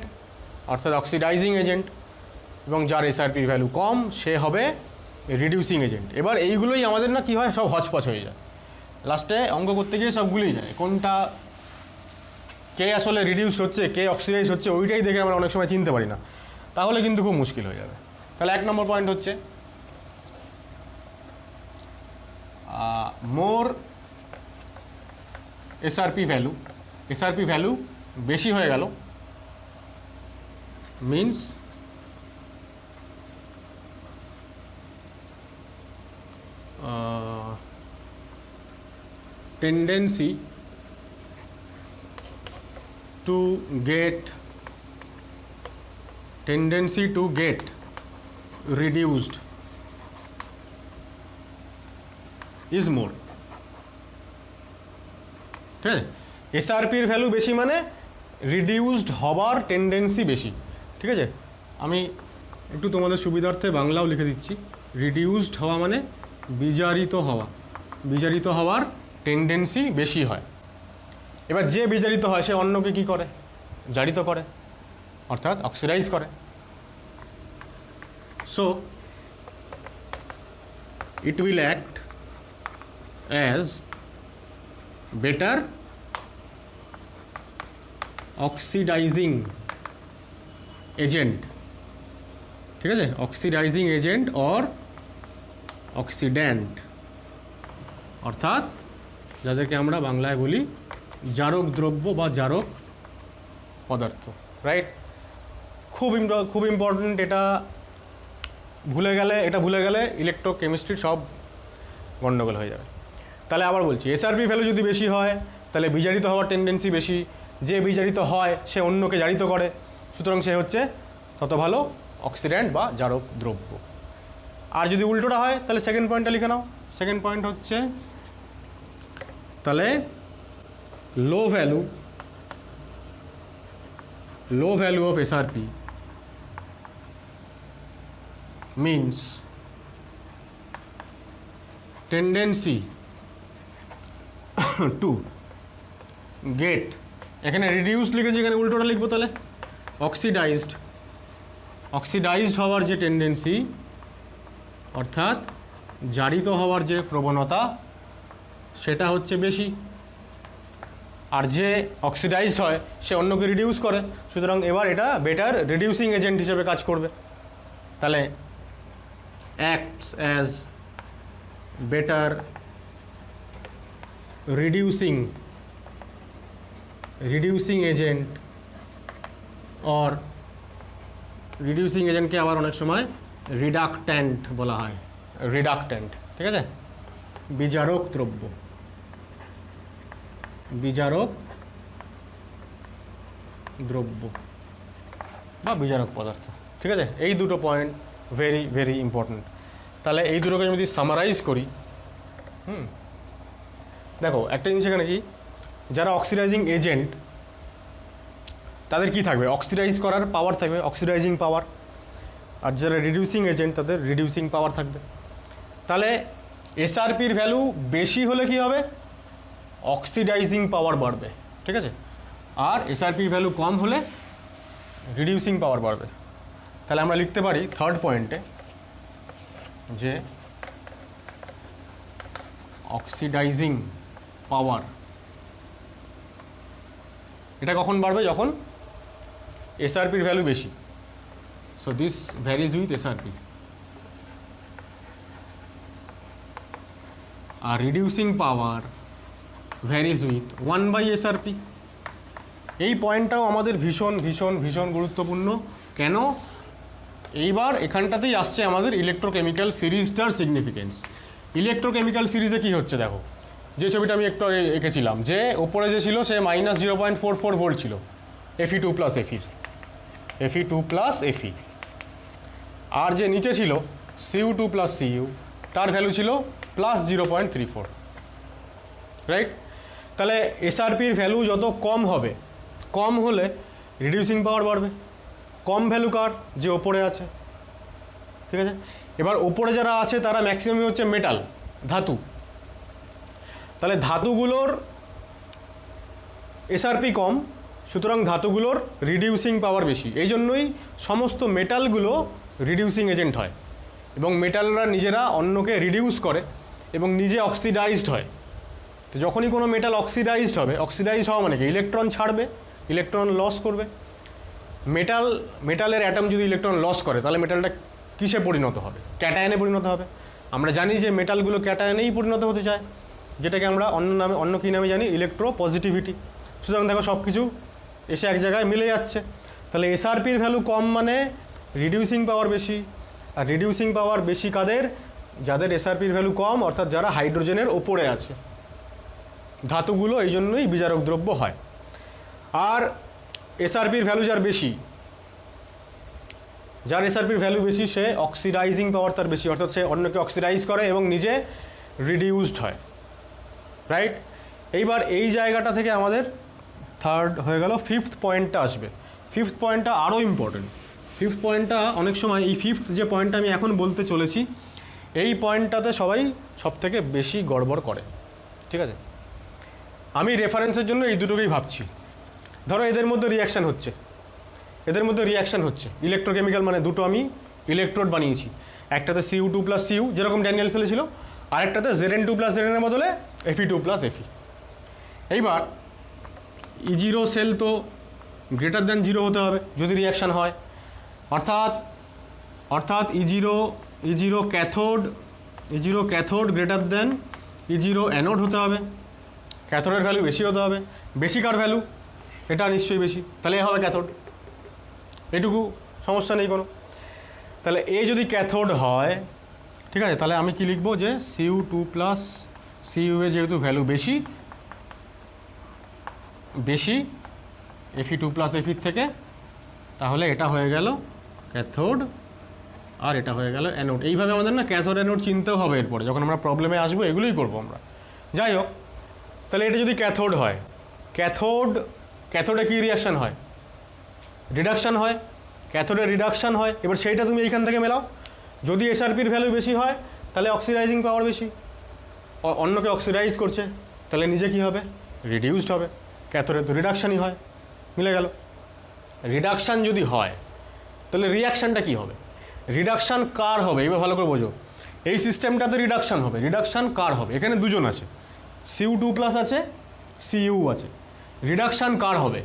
অর্থাৎ অক্সিডাইজিং এজেন্ট, এবং যার এসআরপির ভ্যালু কম সে হবে রিডিউসিং এজেন্ট। এবার এইগুলোই আমাদের না কী হয়, সব হচপচ হয়ে যায়, লাস্টে অঙ্ক করতে গিয়ে সবগুলোই যায়, কোনটা কে আসলে রিডিউস হচ্ছে কে অক্সিডাইজ হচ্ছে ওইটাই দেখে আমরা অনেক সময় চিনতে পারি না, তাহলে কিন্তু খুব মুশকিল হয়ে যাবে। তাহলে 1 নম্বর পয়েন্ট হচ্ছে মোর এসআরপি ভ্যালু বেশি হয়ে গেল means tendency to get reduced is more, ঠিক আছে। এসআরপির ভ্যালু বেশি মানে রিডিউসড হবার টেন্ডেন্সি বেশি, ঠিক আছে। আমি একটু তোমাদের সুবিধার্থে বাংলাও লিখে দিচ্ছি। রিডিউসড হওয়া মানে বিজারিত হওয়ার টেন্ডেন্সি বেশি হয়। এবার যে বিজারিত হয় সে অন্যকে কি করে, জারিত করে, অর্থাৎ অক্সিডাইজ করে। So it will act as better oxidising agent, ঠিক আছে, অক্সিডাইজিং এজেন্ট অর অক্সিডেন্ট, অর্থাৎ যাদেরকে আমরা বাংলায় বলি জারক দ্রব্য বা জারক পদার্থ, রাইট। খুব ইম্পর্টেন্ট, এটা ভুলে গেলে ইলেকট্রোকেমিস্ট্রির সব গণ্ডগোল হয়ে যাবে। তাহলে আবার বলছি, এসআরপি ভ্যালু যদি বেশি হয় তাহলে বিজারিত হওয়ার টেন্ডেন্সি বেশি, যে বিজারিত হয় সে অন্যকে জারিত করে, সুতরাং সে হচ্ছে তত ভালো অক্সিডেন্ট বা জারক দ্রব্য। আর যদি উল্টোটা হয় তাহলে সেকেন্ড পয়েন্টটা লিখে নাও। সেকেন্ড পয়েন্ট হচ্ছে তাহলে low value of SRP means tendency to get, এখানে রিডিউসড লিখেছি, এখানে উল্টোটা লিখবো, তাহলে অক্সিডাইজড হওয়ার যে টেন্ডেন্সি অর্থাৎ জারিত হওয়ার যে প্রবণতা সেটা হচ্ছে বেশি, আর যে অক্সিডাইজড হয় সে অন্যকে রিডিউস করে, সুতরাং এবার এটা বেটার রিডিউসিং এজেন্ট হিসেবে কাজ করবে। তাহলে acts as better reducing agent or reducing agent কে আবার অনেক সময় রিডাক্ট্যান্ট বলা হয়, রিডাক্ট্যান্ট, ঠিক আছে, বিজারক দ্রব্য, বা বিজারক পদার্থ, ঠিক আছে। এই দুটো পয়েন্ট ভেরি ভেরি ইম্পর্ট্যান্ট। তাহলে এই দুটোকে যদি সামারাইজ করি, দেখো একটা জিনিস এখানে কি, যারা অক্সিডাইজিং এজেন্ট তাদের কি থাকবে, অক্সিডাইজ করার পাওয়ার থাকবে, অক্সিডাইজিং পাওয়ার, আর যারা রিডিউসিং এজেন্ট তাদের রিডিউসিং পাওয়ার থাকবে। তাহলে এসআরপির ভ্যালু বেশি হলে কি হবে, অক্সিডাইজিং পাওয়ার বাড়বে, ঠিক আছে, আর এসআরপির ভ্যালু কম হলে রিডিউসিং পাওয়ার বাড়বে। তাহলে আমরা লিখতে পারি থার্ড পয়েন্টে যে অক্সিডাইজিং পাওয়ার এটা কখন বাড়বে, যখন এসআরপির ভ্যালু বেশি। সো দিস ভ্যারিজ উইথ এসআরপি। আর reducing power varies with 1/SRP। এই পয়েন্টটাও আমাদের ভীষণ ভীষণ ভীষণ গুরুত্বপূর্ণ। কেন, এইবার এখানটাতেই আসছে আমাদের ইলেকট্রোকেমিক্যাল সিরিজটার সিগনিফিকেন্স। ইলেকট্রোকেমিক্যাল সিরিজে কি হচ্ছে দেখো, যে ছবিটা আমি একটু এঁকেছিলাম, যে ওপরে যে ছিল সে -0.44 ভোল্ট ছিল, Fe2 plus Fe2 plus Fe, আর যে নিচে ছিল Cu2 প্লাস Cu, তার ভ্যালু ছিল +0.34, রাইট। তাহলে এসআরপির ভ্যালু যত কম হবে, কম হলে রিডিউসিং পাওয়ার বাড়বে। কম ভ্যালু কার, যে ওপরে আছে, ঠিক আছে। এবার ওপরে যারা আছে তারা ম্যাক্সিমামই হচ্ছে মেটাল, ধাতু। তাহলে ধাতুগুলোর এসআরপি কম, সুতরাং ধাতুগুলোর রিডিউসিং পাওয়ার বেশি, এই জন্যই সমস্ত মেটালগুলো রিডিউসিং এজেন্ট হয় এবং মেটালরা নিজেরা অন্যকে রিডিউস করে এবং নিজে অক্সিডাইজড হয়। তো যখনই কোনো মেটাল অক্সিডাইজড হবে, অক্সিডাইজড হওয়া মানে কি, ইলেকট্রন ছাড়বে, ইলেকট্রন লস করবে। মেটালের অ্যাটম যদি ইলেকট্রন লস করে তাহলে মেটালটা কিসে পরিণত হবে? ক্যাটায়নে পরিণত হবে। আমরা জানি যে মেটালগুলো ক্যাটায়নেই পরিণত হতে চায়, যেটাকে আমরা অন্য কী নামে জানি, ইলেকট্রো পজিটিভিটি। সুতরাং দেখো সব কিছু এসে এক জায়গায় মিলে যাচ্ছে। তাহলে এসআরপির ভ্যালু কম মানে রিডিউসিং পাওয়ার বেশি, আর রিডিউসিং পাওয়ার বেশি কাদের? যাদের এসআরপির ভ্যালু কম, অর্থাৎ যারা হাইড্রোজেনের ওপরে আছে। ধাতুগুলো এই জন্যই বিজারক দ্রব্য হয়। আর এসআরপির ভ্যালু যার বেশি, যার এসআরপির ভ্যালু বেশি, সে অক্সিডাইজিং পাওয়ার তার বেশি, অর্থাৎ সে অন্যকে অক্সিডাইজ করে এবং নিজে রিডিউসড হয়, রাইট? এইবার এই জায়গাটা থেকে আমাদের থার্ড হয়ে গেল, ফিফথ পয়েন্টটা আসবে। ফিফথ পয়েন্টটা আরও ইম্পর্টেন্ট। ফিফথ পয়েন্টটা অনেক সময়, এই ফিফথ যে পয়েন্টটা আমি এখন বলতে চলেছি, এই পয়েন্টটাতে সবাই সবথেকে বেশি গড়বড় করে, ঠিক আছে? আমি রেফারেন্সের জন্য এই দুটোকেই ভাবছি। ধরো এদের মধ্যে রিয়াকশান হচ্ছে, ইলেকট্রোকেমিক্যাল, মানে দুটো আমি ইলেকট্রোড বানিয়েছি। একটাতে Cu2 + Cu যেরকম ড্যানিয়েল সেলে ছিল, আরেকটাতে Zn2 + Zn এর বদলে Fe2 + Fe। এইবার E0 সেল তো গ্রেটার দ্যান 0 হতে হবে যদি রিয়াকশান হয়, অর্থাৎ E0 cathode greater than E0 anode হতে হবে। ক্যাথোডের ভ্যালু বেশি হতে হবে। বেশি কার ভ্যালু? এটা নিশ্চয়ই বেশি, তাহলে এ হবে ক্যাথোড। এটুকু সমস্যা নেই কোনো। তাহলে এ যদি ক্যাথোড হয়, ঠিক আছে, তাহলে আমি কি লিখব, যে Cu2 + Cu এ যেহেতু ভ্যালু বেশি Fe2 + Fe থেকে, তাহলে এটা হয়ে গেল ক্যাথোড আর এটা হয়ে গেল অ্যানোড। এইভাবে আমাদের না ক্যাথোড অ্যানোড চিনতেও হবে এরপরে, যখন আমরা প্রবলেমে আসবো এগুলোই করবো আমরা। যাই হোক, তাহলে এটা যদি ক্যাথোড হয়, ক্যাথোডে কী রিয়াকশান হয়? রিডাকশান হয়। ক্যাথোডে রিডাকশান হয়। এবার সেইটা তুমি এইখান থেকে মেলাও। যদি এসআরপির ভ্যালু বেশি হয় তাহলে অক্সিডাইজিং পাওয়ার বেশি, অন্যকে অক্সিডাইজ করছে, তাহলে নিজে কী হবে? রিডিউসড হবে। ক্যাথোডে তো রিডাকশানই হয়, মিলে গেল। রিডাকশান যদি হয় তাহলে রিয়াকশানটা কী হবে? রিডাকশান কার হবে? এবার ভালো করে বোঝো। এই সিস্টেমটাতে রিডাকশান হবে। রিডাকশান কার হবে? এখানে দুজন আছে, Cu2+ আছে, Cu আছে। রিডাকশান কার হবে?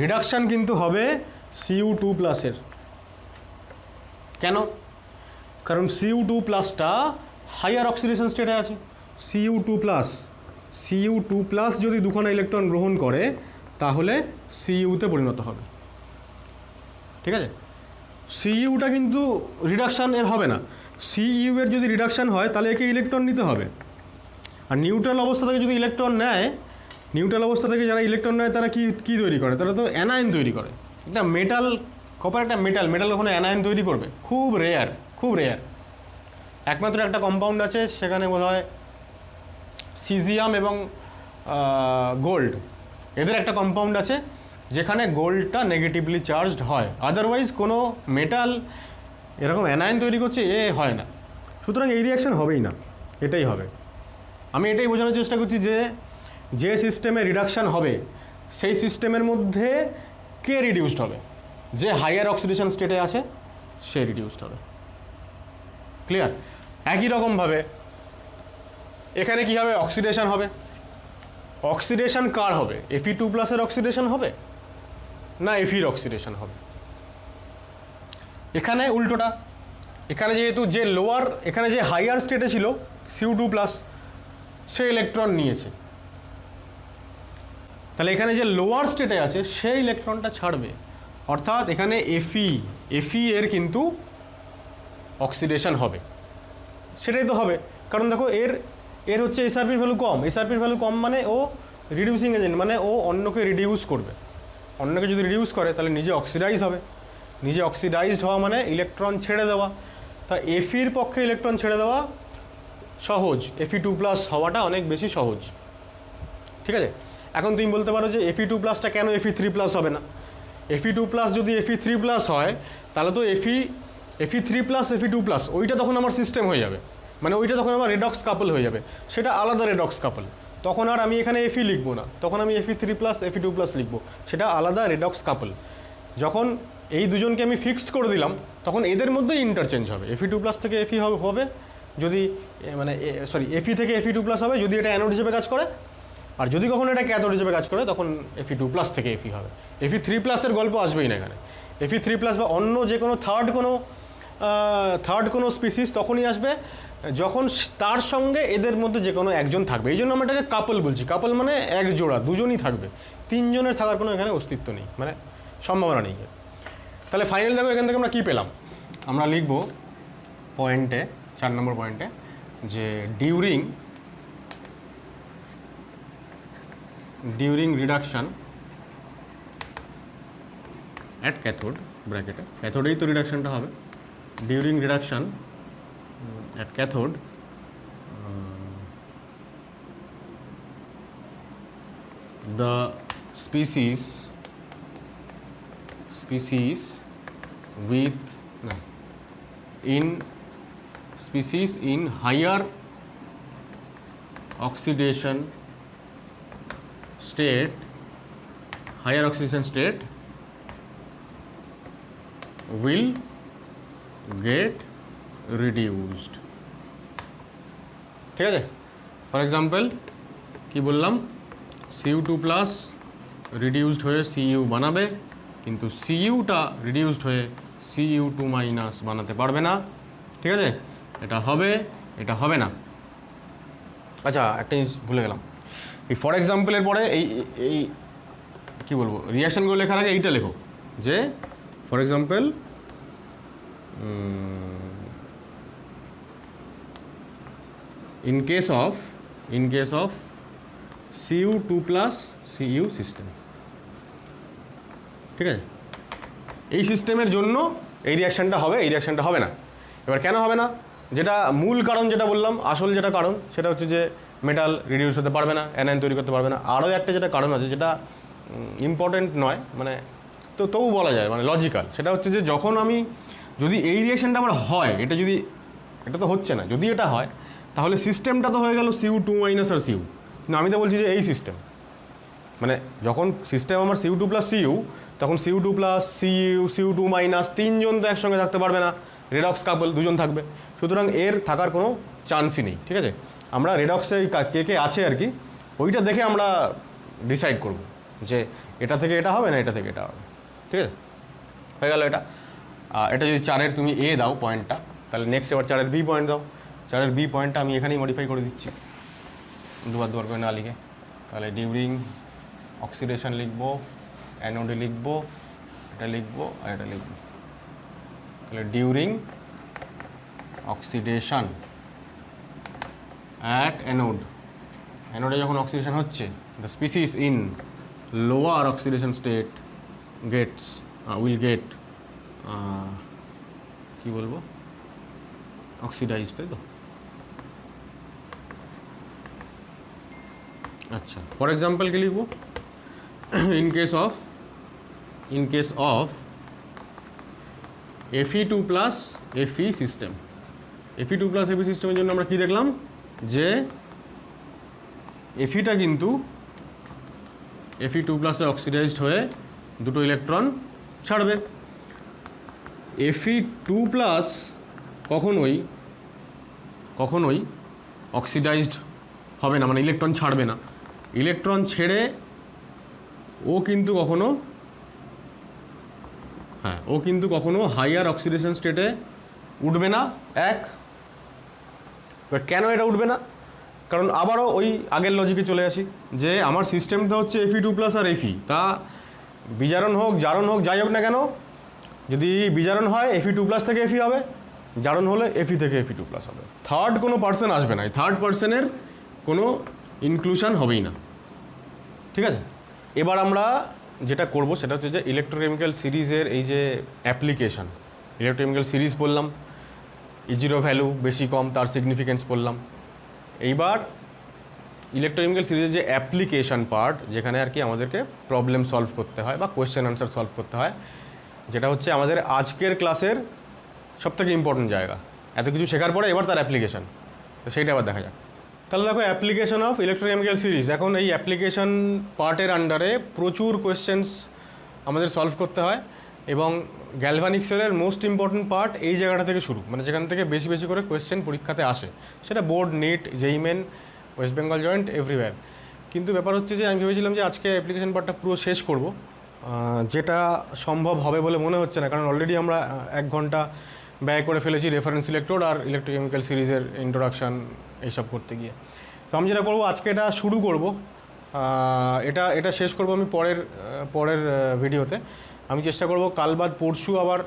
রিডাকশান কিন্তু হবে Cu2+ এর। কেন? কারণ Cu2+টা হাইয়ার অক্সিডেশন স্টেটে আছে। Cu2+ যদি দুখানা ইলেকট্রন গ্রহণ করে তাহলে Cuতে পরিণত হবে, ঠিক আছে? Cuটা কিন্তু রিডাকশান এর হবে না। Cu এর যদি রিডাকশান হয় তাহলে একে ইলেকট্রন নিতে হবে। আর নিউট্রাল অবস্থা থেকে যদি ইলেকট্রন নেয়, যারা ইলেকট্রন নেয় তারা কি তৈরি করে? তারা তো অ্যানায়ন তৈরি করে। একটা মেটাল, কপার একটা মেটাল ওখানে অ্যানায়ন তৈরি করবে, খুব রেয়ার। একমাত্র একটা কম্পাউন্ড আছে, সেখানে বোধ হয় সিজিয়াম এবং গোল্ড, এদের একটা কম্পাউন্ড আছে যেখানে গোল্ডটা নেগেটিভলি চার্জড হয়। আদারওয়াইজ কোনো মেটাল এরকম অ্যানায়ন তৈরি করছে হয় না। সুতরাং এই রিয়াকশান হবেই না, এটাই হবে। আমি এটাই বোঝানোর চেষ্টা করছি যে সিস্টেমে রিডাকশান হবে সেই সিস্টেমের মধ্যে কে রিডিউসড হবে? যে হাইয়ার অক্সিডেশন স্টেটে আছে সে রিডিউসড হবে। ক্লিয়ার? একই রকমভাবে এখানে কী হবে? অক্সিডেশন হবে। অক্সিডেশন কার হবে? Fe2+ এর অক্সিডেশন হবে না Feর অক্সিডেশন হবে? এখানে উল্টোটা। এখানে যেহেতু এখানে যে হাইয়ার স্টেটে ছিল Cu2+, সে ইলেকট্রন নিয়েছে, তাহলে এখানে যে লোয়ার স্টেটে আছে সেই ইলেকট্রনটা ছাড়বে। অর্থাৎ এখানে Fe এর কিন্তু অক্সিডেশন হবে। সেটাই তো হবে, কারণ দেখো এর হচ্ছে এসআরপির ভ্যালু কম। এসআরপির ভ্যালু কম মানে ও রিডিউসিং এজেন্ট, মানে ও অন্যকে রিডিউস করবে। অন্যকে যদি রিডিউস করে তাহলে নিজে অক্সিডাইজ হবে। নিজে অক্সিডাইজড হওয়া মানে ইলেকট্রন ছেড়ে দেওয়া। তা Feর পক্ষে ইলেকট্রন ছেড়ে দেওয়া সহজ, Fe2+ হওয়াটা অনেক বেশি সহজ, ঠিক আছে? এখন তুমি বলতে পারো যে Fe2+টা কেন Fe3+ হবে না? Fe2+ যদি Fe3+ হয় তাহলে তো Fe3+ Fe2+, ওইটা তখন আমার সিস্টেম হয়ে যাবে, মানে ওইটা তখন আমার রেডক্স কাপল হয়ে যাবে। সেটা আলাদা রেডক্স কাপল, তখন আর আমি এখানে এফি লিখবো না, তখন আমি Fe3 প্লাস Fe2 প্লাস লিখবো, সেটা আলাদা রেডক্স কাপল। যখন এই দুজনকে আমি ফিক্সড করে দিলাম তখন এদের মধ্যেই ইন্টারচেঞ্জ হবে, Fe2 প্লাস থেকে Fe হবে যদি মানে Fe থেকে Fe2 প্লাস হবে যদি এটা অ্যানোড হিসেবে কাজ করে, আর যদি কখনো এটা ক্যাথোড হিসেবে কাজ করে তখন Fe2 প্লাস থেকে Fe হবে। Fe3 প্লাসের গল্প আসবেই না এখানে। Fe3 প্লাস বা অন্য যে কোনো থার্ড কোনো স্পিসিস তখনই আসবে যখন তার সঙ্গে এদের মধ্যে যে কোনো একজন থাকবে। এই জন্য আমরা এটাকে কাপল বলছি। কাপল মানে এক জোড়া, দুজনই থাকবে, তিনজনের থাকার কোনো এখানে অস্তিত্ব নেই, মানে সম্ভাবনা নেই। তাহলে ফাইনাল দেখো এখান থেকে আমরা কী পেলাম। আমরা লিখব পয়েন্টে 4 নম্বর পয়েন্টে যে ডিউরিং রিডাকশান অ্যাট ক্যাথোড, ব্র্যাকেটে ক্যাথোডেই তো রিডাকশানটা হবে, during reduction at cathode the species in higher oxidation state will get reduced। ঠিক আছে, ফর এক্সাম্পল কি বললাম, Cu2 প্লাস রিডিউসড হয়ে Cu বানাবে, কিন্তু Cuটা রিডিউসড হয়ে Cu2 মাইনাস বানাতে পারবে না। ঠিক আছে, এটা হবে, এটা হবে না। আচ্ছা, একটা জিনিস ভুলে গেলাম, এই ফর এক্সাম্পলের পরে এই কী বলবো, রিয়াকশানগুলো লেখার আগে এইটা লেখো যে for example in case of Cu2 plus Cu system. ঠিক আছে, এই সিস্টেমের জন্য এই রিয়াকশানটা হবে, এই রিয়াকশানটা হবে না। এবার কেন হবে না, যেটা মূল কারণ যেটা বললাম, আসল যেটা কারণ সেটা হচ্ছে যে মেটাল রিডিউস হতে পারবে না, অ্যানায়ন তৈরি করতে পারবে না। আরও একটা যেটা কারণ আছে যেটা ইম্পর্টেন্ট নয়, মানে তো তবু বলা যায়, মানে লজিক্যাল, সেটা হচ্ছে যে যখন আমি যদি এই রিয়াকশানটা আবার হয়, এটা তো হচ্ছে না, যদি এটা হয় তাহলে সিস্টেমটা তো হয়ে গেল Cu2 মাইনাস আর Cu, কিন্তু আমি তো বলছি যে এই সিস্টেম, মানে যখন সিস্টেম আমার Cu2 প্লাস Cu তখন Cu2 প্লাস Cu2 মাইনাস তিনজন তো একসঙ্গে থাকতে পারবে না, রেডক্স কাপল দুজন থাকবে, সুতরাং এর থাকার কোনো চান্সই নেই। ঠিক আছে, আমরা রেডক্সে কে আছে আর কি, ওইটা দেখে আমরা ডিসাইড করব যে এটা থেকে এটা হবে না এটা থেকে এটা হবে। ঠিক আছে, হয়ে গেল এটা। এটা যদি 4-এর তুমি A দাও পয়েন্টটা, তাহলে নেক্সট এবার 4-এর B পয়েন্ট দাও। 4-এর B পয়েন্টটা আমি এখানেই মডিফাই করে দিচ্ছি, দুবার করে না লিখে। তাহলে ডিউরিং অক্সিডেশন লিখবো, অ্যানোডে লিখবো, এটা লিখবো আর এটা লিখবো। তাহলে ডিউরিং অক্সিডেশন অ্যাট অ্যানোডে যখন অক্সিডেশন হচ্ছে, the species in lower oxidation state will get কি বলবো, অক্সিডাইজড, তাই তো। আচ্ছা, ফর এক্সাম্পল কি লিখবো, in case of Fe2 plus Fe system. Fe2 plus Fe সিস্টেমের জন্য আমরা কি দেখলাম যে Feটা কিন্তু Fe2 প্লাসে অক্সিডাইজড হয়ে দুটো ইলেকট্রন ছাড়বে। Fe2 প্লাস কখনোই অক্সিডাইজড হবে না, মানে ইলেকট্রন ছাড়বে না। ইলেকট্রন ছেড়ে ও কিন্তু কখনো হাইয়ার অক্সিডেশন স্টেটে উঠবে না। এবার কেন এটা উঠবে না, কারণ আবারও ওই আগের লজিকে চলে আসি যে আমার সিস্টেমটা হচ্ছে Fe2 প্লাস আর Fe, তা বিজারণ হোক জারণ হোক যাই হোক না কেন, যদি বিজারণ হয় Fe2 প্লাস থেকে Fe হবে, জারণ হলে Fe থেকে Fe2 প্লাস হবে। থার্ড কোনো পার্সন আসবে না, এই থার্ড পার্সনের কোনো ইনক্লুশন হবেই না। ঠিক আছে, এবার আমরা যেটা করব সেটা হচ্ছে যে ইলেকট্রোকেমিক্যাল সিরিজের এই যে অ্যাপ্লিকেশন, ইলেকট্রোকেমিক্যাল সিরিজ বললাম, E0 ভ্যালু বেশি কম তার সিগনিফিকেন্স বললাম। এইবার ইলেকট্রোকেমিক্যাল সিরিজের যে অ্যাপ্লিকেশন পার্ট, যেখানে আর কি আমাদেরকে প্রবলেম সলভ করতে হয় বা কোয়েশ্চেন আনসার সলভ করতে হয়, যেটা হচ্ছে আমাদের আজকের ক্লাসের সবথেকে ইম্পর্টেন্ট জায়গা। এত কিছু শেখার পরে এবার তার অ্যাপ্লিকেশন, তো সেইটা আবার দেখা যাক। তাহলে দেখো অ্যাপ্লিকেশন অফ ইলেকট্রোকেমিক্যাল সিরিজ, এখন এই অ্যাপ্লিকেশন পার্টের আন্ডারে প্রচুর কোয়েশ্চেন্স আমাদের সলভ করতে হয় এবং গ্যালভানিক সেলের মোস্ট ইম্পর্টেন্ট পার্ট এই জায়গাটা থেকে শুরু, মানে যেখান থেকে বেশি বেশি করে কোয়েশ্চেন পরীক্ষাতে আসে, সেটা board, NEET, JEE Main, West Bengal joint, everywhere. কিন্তু ব্যাপার হচ্ছে যে আমি ভেবেছিলাম যে আজকে অ্যাপ্লিকেশন পার্টটা পুরো শেষ করব, যেটা সম্ভব হবে বলে মনে হচ্ছে না, কারণ অলরেডি আমরা 1 ঘন্টা ব্যয় করে ফেলেছি রেফারেন্স ইলেকট্রোড আর ইলেকট্রোকেমিক্যাল সিরিজের ইন্ট্রোডাকশান এইসব করতে গিয়ে। তো আমি যেটা করবো আজকে এটা শুরু করব, এটা শেষ করব আমি পরের ভিডিওতে। আমি চেষ্টা করব কাল বাদ পরশু আবার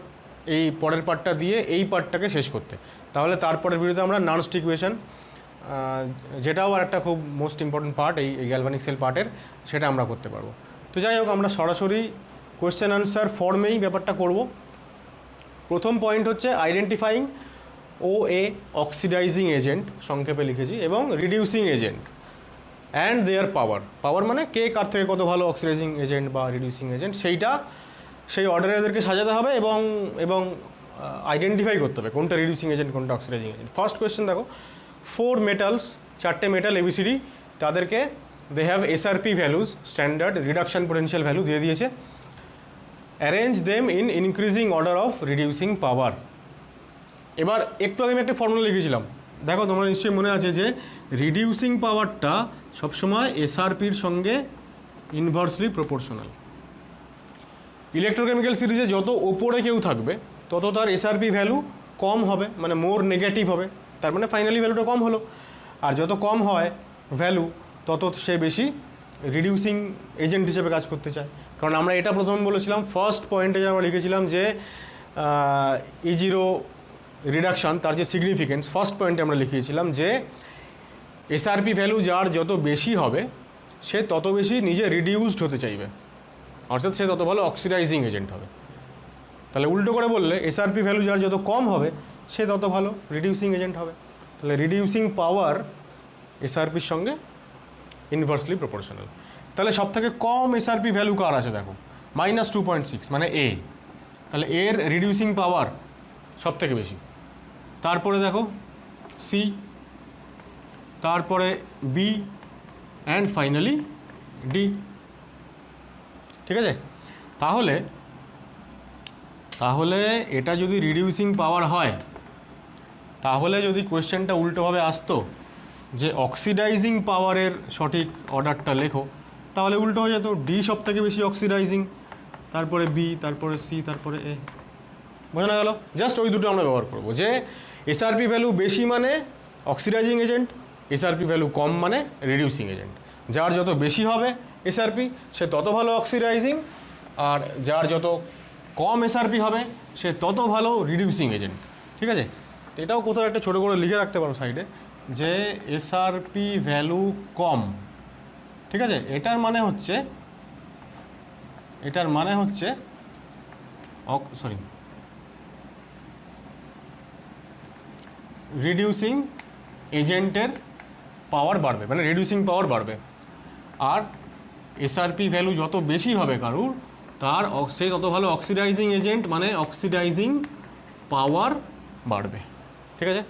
এই পরের পার্টটা দিয়ে এই পার্টটাকে শেষ করতে, তাহলে তারপরের ভিডিওতে আমরা ননস্টিক ইকুয়েশন, যেটাও আর একটা খুব মোস্ট ইম্পর্টেন্ট পার্ট এই গ্যালভানিক সেল পার্টের, সেটা আমরা করতে পারবো। তো যাই হোক, আমরা সরাসরি কোয়েশ্চেন আনসার ফর্মেই ব্যাপারটা করব। প্রথম পয়েন্ট হচ্ছে আইডেন্টিফাইং OA অক্সিডাইজিং এজেন্ট, সংক্ষেপে লিখেছি, এবং রিডিউসিং এজেন্ট অ্যান্ড দেয়ার পাওয়ার মানে কে কার থেকে কত ভালো অক্সিডাইজিং এজেন্ট বা রিডিউসিং এজেন্ট, সেই অর্ডারে এদেরকে সাজাতে হবে এবং আইডেন্টিফাই করতে হবে কোনটা রিডিউসিং এজেন্ট কোনটা অক্সিডাইজিং এজেন্ট। ফার্স্ট কোয়েশ্চেন দেখো, 4 মেটালস, 4টে মেটাল ABCD, তাদেরকে they have SRP values, standard reduction potential value দিয়ে দিয়েছে। Arrange them in increasing order of reducing power. এবার একটু আগে আমি একটা ফর্মুলা লিখেছিলাম, দেখো তোমরা নিশ্চয়ই মনে আছে যে রিডিউসিং পাওয়ারটা সবসময় SRPর সঙ্গে ইনভার্সলি প্রপোর্শনাল। ইলেকট্রোকেমিক্যাল সিরিজে যত ওপরে কেউ থাকবে তত তার SRP ভ্যালু কম হবে, মানে মোর নেগেটিভ হবে, তার মানে ফাইনালি ভ্যালুটা কম হলো। আর যত কম হয় ভ্যালু তত সে বেশি রিডিউসিং এজেন্ট হিসেবে কাজ করতে চায়। কারণ আমরা এটা প্রথম বলেছিলাম, ফার্স্ট পয়েন্টে আমরা লিখেছিলাম যে E0 রিডাকশান, তার যে সিগনিফিকেন্স, ফার্স্ট পয়েন্টে আমরা লিখিয়েছিলাম যে SRP ভ্যালু যার যত বেশি হবে সে তত বেশি নিজে রিডিউসড হতে চাইবে, অর্থাৎ সে তত ভালো অক্সিডাইজিং এজেন্ট হবে। তাহলে উল্টো করে বললে SRP ভ্যালু যার যত কম হবে সে তত ভালো রিডিউসিং এজেন্ট হবে। তাহলে রিডিউসিং পাওয়ার SRPর সঙ্গে ইনভার্সলি প্রপোর্শনাল। তাহলে সব থেকে কম SRP ভ্যালু কার আছে দেখো, -2.6, মানে A। তাহলে এর রিডিউসিং পাওয়ার সব থেকে বেশি। তারপরে দেখো C, তারপরে B, অ্যান্ড ফাইনালি D। ঠিক আছে, তাহলে এটা যদি রিডিউসিং পাওয়ার হয়, তাহলে যদি কোয়েশ্চেনটা উল্টোভাবে আসতো যে অক্সিডাইজিং পাওয়ারের সঠিক অর্ডারটা লেখো, তাহলে উল্টো হয়ে যেত, D সব থেকে বেশি অক্সিডাইজিং, তারপরে B, তারপরে C, তারপরে A। বোঝা গেল? জাস্ট ওই দুটো আমরা ব্যবহার করবো, যে SRP ভ্যালু বেশি মানে অক্সিডাইজিং এজেন্ট, SRP ভ্যালু কম মানে রিডিউসিং এজেন্ট। যার যত বেশি হবে SRP সে তত ভালো অক্সিডাইজিং, আর যার যত কম SRP হবে সে তত ভালো রিডিউসিং এজেন্ট। ঠিক আছে, তো এটাও কোথাও একটা ছোটো করে লিখে রাখতে পারো সাইডে, যে SRP ভ্যালু কম। ঠিক আছে, এটার মানে হচ্ছে রিডিউসিং এজেন্টের পাওয়ার বাড়বে, মানে রিডিউসিং পাওয়ার বাড়বে। আর SRP ভ্যালু যত বেশি হবে কারুর, তার সে তত ভালো অক্সিডাইজিং এজেন্ট, মানে অক্সিডাইজিং পাওয়ার বাড়বে। ঠিক আছে,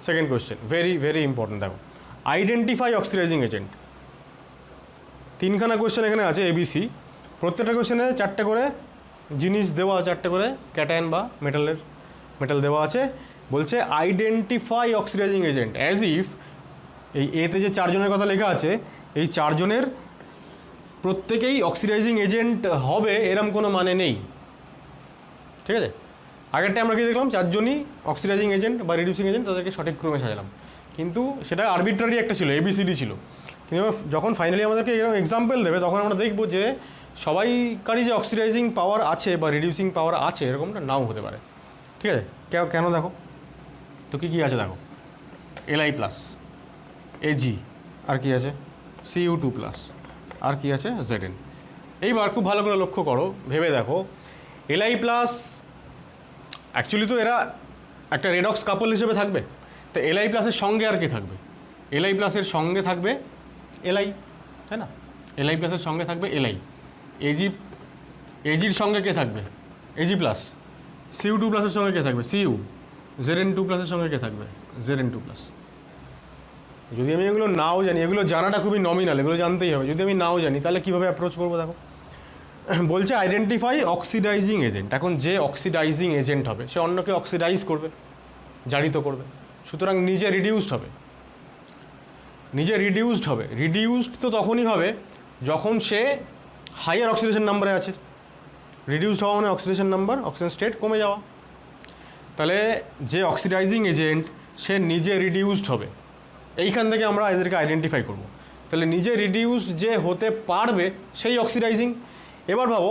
second question very very important. দেখো, আইডেন্টিফাই অক্সিডাইজিং এজেন্ট। 3খানা কোয়েশ্চেন এখানে আছে ABC, প্রত্যেকটা কোয়েশ্চেনে 4টে করে জিনিস দেওয়া, 4টে করে ক্যাটায়ন বা মেটাল দেওয়া আছে। বলছে identify oxidising agent, as if এই এতে যে 4 জনের কথা লেখা আছে, এই 4 জনের প্রত্যেকেই অক্সিডাইজিং এজেন্ট হবে এরম কোনো মানে নেই। ঠিক আছে, আগেরটা আমরা কি দেখলাম, 4 জনই অক্সিডাইজিং এজেন্ট বা রিডিউসিং এজেন্ট, তাদেরকে সঠিক ক্রমে সাজালাম, কিন্তু সেটা আরবিট্রারি একটা ছিল, ABCD ছিল। কিন্তু যখন ফাইনালি আমাদেরকে এরকম এক্সাম্পল দেবে, তখন আমরা দেখব যে সবাইকারই যে অক্সিডাইজিং পাওয়ার আছে বা রিডিউসিং পাওয়ার আছে এরকমটা নাও হতে পারে। ঠিক আছে, কেন দেখো তো কী আছে দেখো, Li+, Ag, আর কি আছে Cu2+, আর কি আছে Zn। এইবার খুব ভালো করে লক্ষ্য করো, ভেবে দেখো, Li+, অ্যাকচুয়ালি তো এরা একটা রেডক্স কাপল হিসেবে থাকবে, তো Li+ এর সঙ্গে আর কি থাকবে, Li+ এর সঙ্গে থাকবে Li, তাই না? Li+ এর সঙ্গে থাকবে Li, Agর সঙ্গে কে থাকবে Ag+, Cu2+ এর সঙ্গে কে থাকবে Cu, Zn2+ এর সঙ্গে কে থাকবে Zn2+। যদি আমি এগুলো নাও জানি, এগুলো জানাটা খুবই নমিনাল, এগুলো জানতেই হবে। যদি আমি নাও জানি তাহলে কীভাবে অ্যাপ্রোচ করবো দেখো, বলছে আইডেন্টিফাই অক্সিডাইজিং এজেন্ট। এখন যে অক্সিডাইজিং এজেন্ট হবে সে অন্যকে অক্সিডাইজ করবে, জারিত করবে, সুতরাং নিজে রিডিউসড হবে। নিজে রিডিউসড হবে, রিডিউসড তো তখনই হবে যখন সে হাইয়ার অক্সিডেশন নাম্বারে আছে। রিডিউসড হওয়া মানে অক্সিডেশন নাম্বার, অক্সিজেন স্টেট কমে যাওয়া। তাহলে যে অক্সিডাইজিং এজেন্ট সে নিজে রিডিউসড হবে, এইখান থেকে আমরা এদেরকে আইডেন্টিফাই করব। তাহলে নিজে রিডিউস যে হতে পারবে সেই অক্সিডাইজিং। এবার ভাবো,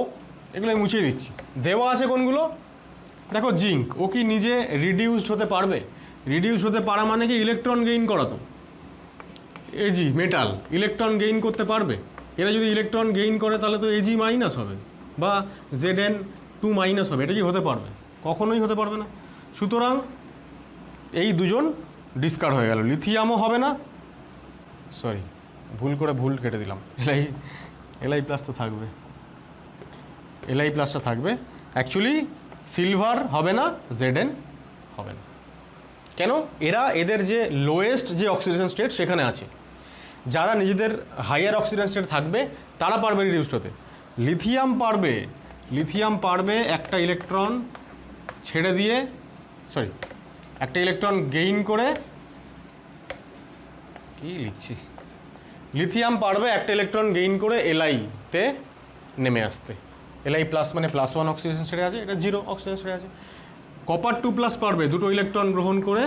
এগুলো আমি মুছিয়ে দিচ্ছি, দেওয়া আছে কোনগুলো দেখো, জিঙ্ক, ও কি নিজে রিডিউসড হতে পারবে? রিডিউস হতে পারা মানে কি ইলেকট্রন গেইন করা। তো এজি মেটাল ইলেকট্রন গেইন করতে পারবে? এরা যদি ইলেকট্রন গেইন করে তাহলে তো এজি মাইনাস হবে বা Zn2 মাইনাস হবে। এটা কি হতে পারবে? কখনোই হতে পারবে না। সুতরাং এই দুজন ডিসকার্ড হয়ে গেল। লিথিয়ামও হবে না, সরি ভুল কেটে দিলাম, এলআই প্লাস তো থাকবে, এলআই প্লাসটা থাকবে। অ্যাকচুয়ালি সিলভার হবে না, Zn হবে না। কেন? এদের যে লোয়েস্ট যে অক্সিডেশন স্টেট সেখানে আছে। যারা নিজেদের হাইয়ার অক্সিডেশন স্টেট থাকবে তারা পারবে রিডিউসড হতে। লিথিয়াম পারবে একটা ইলেকট্রন ছেড়ে দিয়ে, সরি একটা ইলেকট্রন গেইন করে, কি লিখছি, লিথিয়াম পারবে একটা ইলেকট্রন গেইন করে এলআইতে নেমে আসতে। এলআই প্লাস মানে +1 অক্সিডেশন স্টেটে আছে, এটা 0 অক্সিডেশন স্টেটে আছে। কপার 2+ পারবে দুটো ইলেকট্রন গ্রহণ করে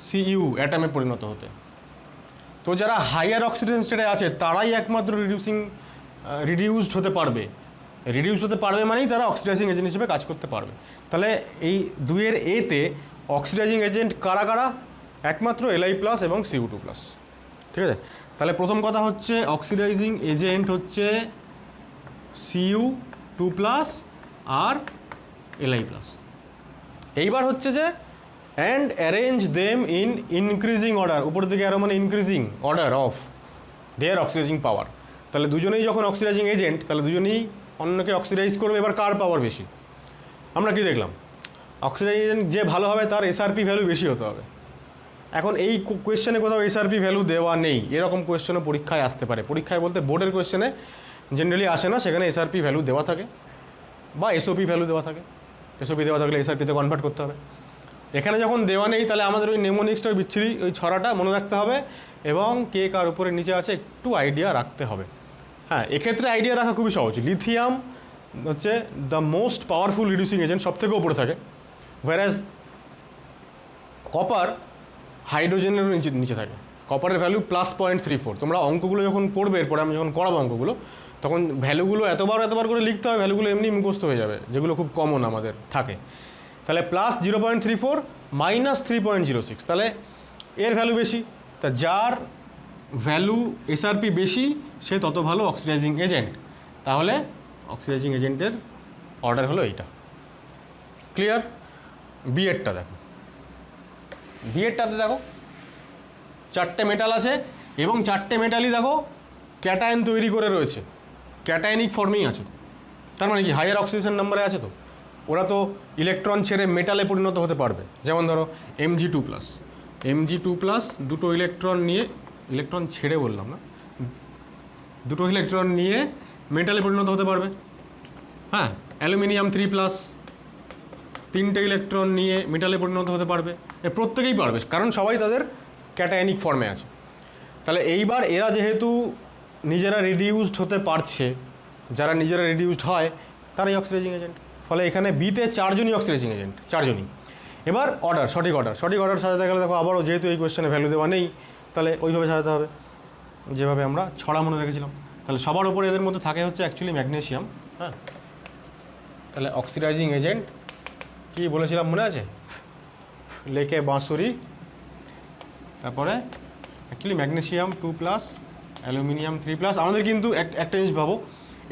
Cu অ্যাটমে পরিণত হতে। তো যারা হাইয়ার অক্সিডেশন স্টেটে আছে তারাই একমাত্র রিডিউসড হতে পারবে। রিডিউসড হতে পারবে মানেই তারা অক্সিডাইজিং এজেন্ট হিসেবে কাজ করতে পারবে। তাহলে এই 2-এর এতে অক্সিডাইজিং এজেন্ট কারা কারা? একমাত্র এলআই প্লাস এবং Cu2+। ঠিক আছে, তাহলে প্রথম কথা হচ্ছে অক্সিডাইজিং এজেন্ট হচ্ছে Cu2+ আর এলআই প্লাস। এইবার হচ্ছে যে and arrange them in increasing order, উপর দিকে আরও মানে increasing order of their oxidising power. তাহলে দুজনেই যখন অক্সিডাইজিং এজেন্ট তাহলে দুজনেই অন্যকে অক্সিডাইজ করবে। এবার কার পাওয়ার বেশি? আমরা কি দেখলাম, অক্সিডাইজিং এজেন্ট যে ভালো হবে তার এসআরপি ভ্যালু বেশি হতে হবে। এখন এই কোয়েশ্চেনে কোথাও এসআরপি ভ্যালু দেওয়া নেই, এরকম কোয়েশ্চেনও পরীক্ষায় আসতে পারে। পরীক্ষায় বলতে বোর্ডের কোয়েশ্চেনে জেনারেলি আসে না, সেখানে এসআরপি ভ্যালু দেওয়া থাকে বা এসওপি ভ্যালু দেওয়া থাকে। এসওপি দেওয়া থাকলে এসআরপিতে কনভার্ট করতে হবে। এখানে যখন দেওয়া নেই তাহলে আমাদের ওই নেমোনিক্সটা বিচ্ছিরি ওই ছড়াটা মনে রাখতে হবে এবং কে কার উপরে নিচে আছে একটু আইডিয়া রাখতে হবে। হ্যাঁ, এক্ষেত্রে আইডিয়া রাখা খুবই সহজ। লিথিয়াম হচ্ছে the most powerful reducing agent, সব থেকে উপরে থাকে। হোয়ারাজ কপার হাইড্রোজেনেরও নিচে থাকে। কপারের ভ্যালু +0.34। তোমরা অঙ্কগুলো যখন পড়বে, এরপরে আমি যখন করাবো অঙ্কগুলো, তখন ভ্যালুগুলো এতবার করে লিখতে হবে, ভ্যালুগুলো এমনি মুখস্থ হয়ে যাবে, যেগুলো খুব কমন আমাদের থাকে। তাহলে +0.34 -3.06, তাহলে এর ভ্যালু বেশি। তা যার ভ্যালু এসআরপি বেশি সে তত ভালো অক্সিডাইজিং এজেন্ট। তাহলে অক্সিডাইজিং এজেন্টের অর্ডার হলো এইটা। ক্লিয়ার? বিএডটা দেখো, বিএডটাতে দেখো 4টে মেটাল আছে এবং 4টে মেটালই দেখো ক্যাটায়ন তৈরি করে রয়েছে, ক্যাটায়নিক ফর্মেই আছে। তার মানে কি হাইয়ার অক্সিডেশন নাম্বারে আছে, তো ওরা তো ইলেকট্রন ছেড়ে মেটালে পরিণত হতে পারবে। যেমন ধরো Mg2+, দুটো ইলেকট্রন নিয়ে, ইলেকট্রন ছেড়ে বললাম না, দুটো ইলেকট্রন নিয়ে মেটালে পরিণত হতে পারবে। হ্যাঁ, অ্যালুমিনিয়াম 3+, 3টে ইলেকট্রন নিয়ে মেটালে পরিণত হতে পারবে। প্রত্যেকেই পারবে, কারণ সবাই তাদের ক্যাটায়নিক ফর্মে আছে। তাহলে এইবার এরা যেহেতু নিজেরা রিডিউসড হতে পারছে, যারা নিজেরা রিডিউসড হয় তারাই অক্সিডাইজিং এজেন্ট। ফলে এখানে বিতে 4জনই অক্সিডাইজিং এজেন্ট, 4জনই। এবার অর্ডার, সঠিক অর্ডার সাজাতে গেলে দেখো আবারও যেহেতু এই কোয়েশ্চেনে ভ্যালু দেওয়া নেই, তাহলে ওইভাবে সাজাতে হবে যেভাবে আমরা ছড়া মনে রেখেছিলাম। তাহলে সবার উপরে এদের মধ্যে থাকে হচ্ছে অ্যাকচুয়ালি ম্যাগনেসিয়াম। হ্যাঁ, তাহলে অক্সিডাইজিং এজেন্ট কি বলেছিলাম মনে আছে? লেকে বাঁশুরি, তারপরে অ্যাকচুয়ালি ম্যাগনেসিয়াম 2+, অ্যালুমিনিয়াম 3+। আমাদের কিন্তু একটা জিনিস ভাবো,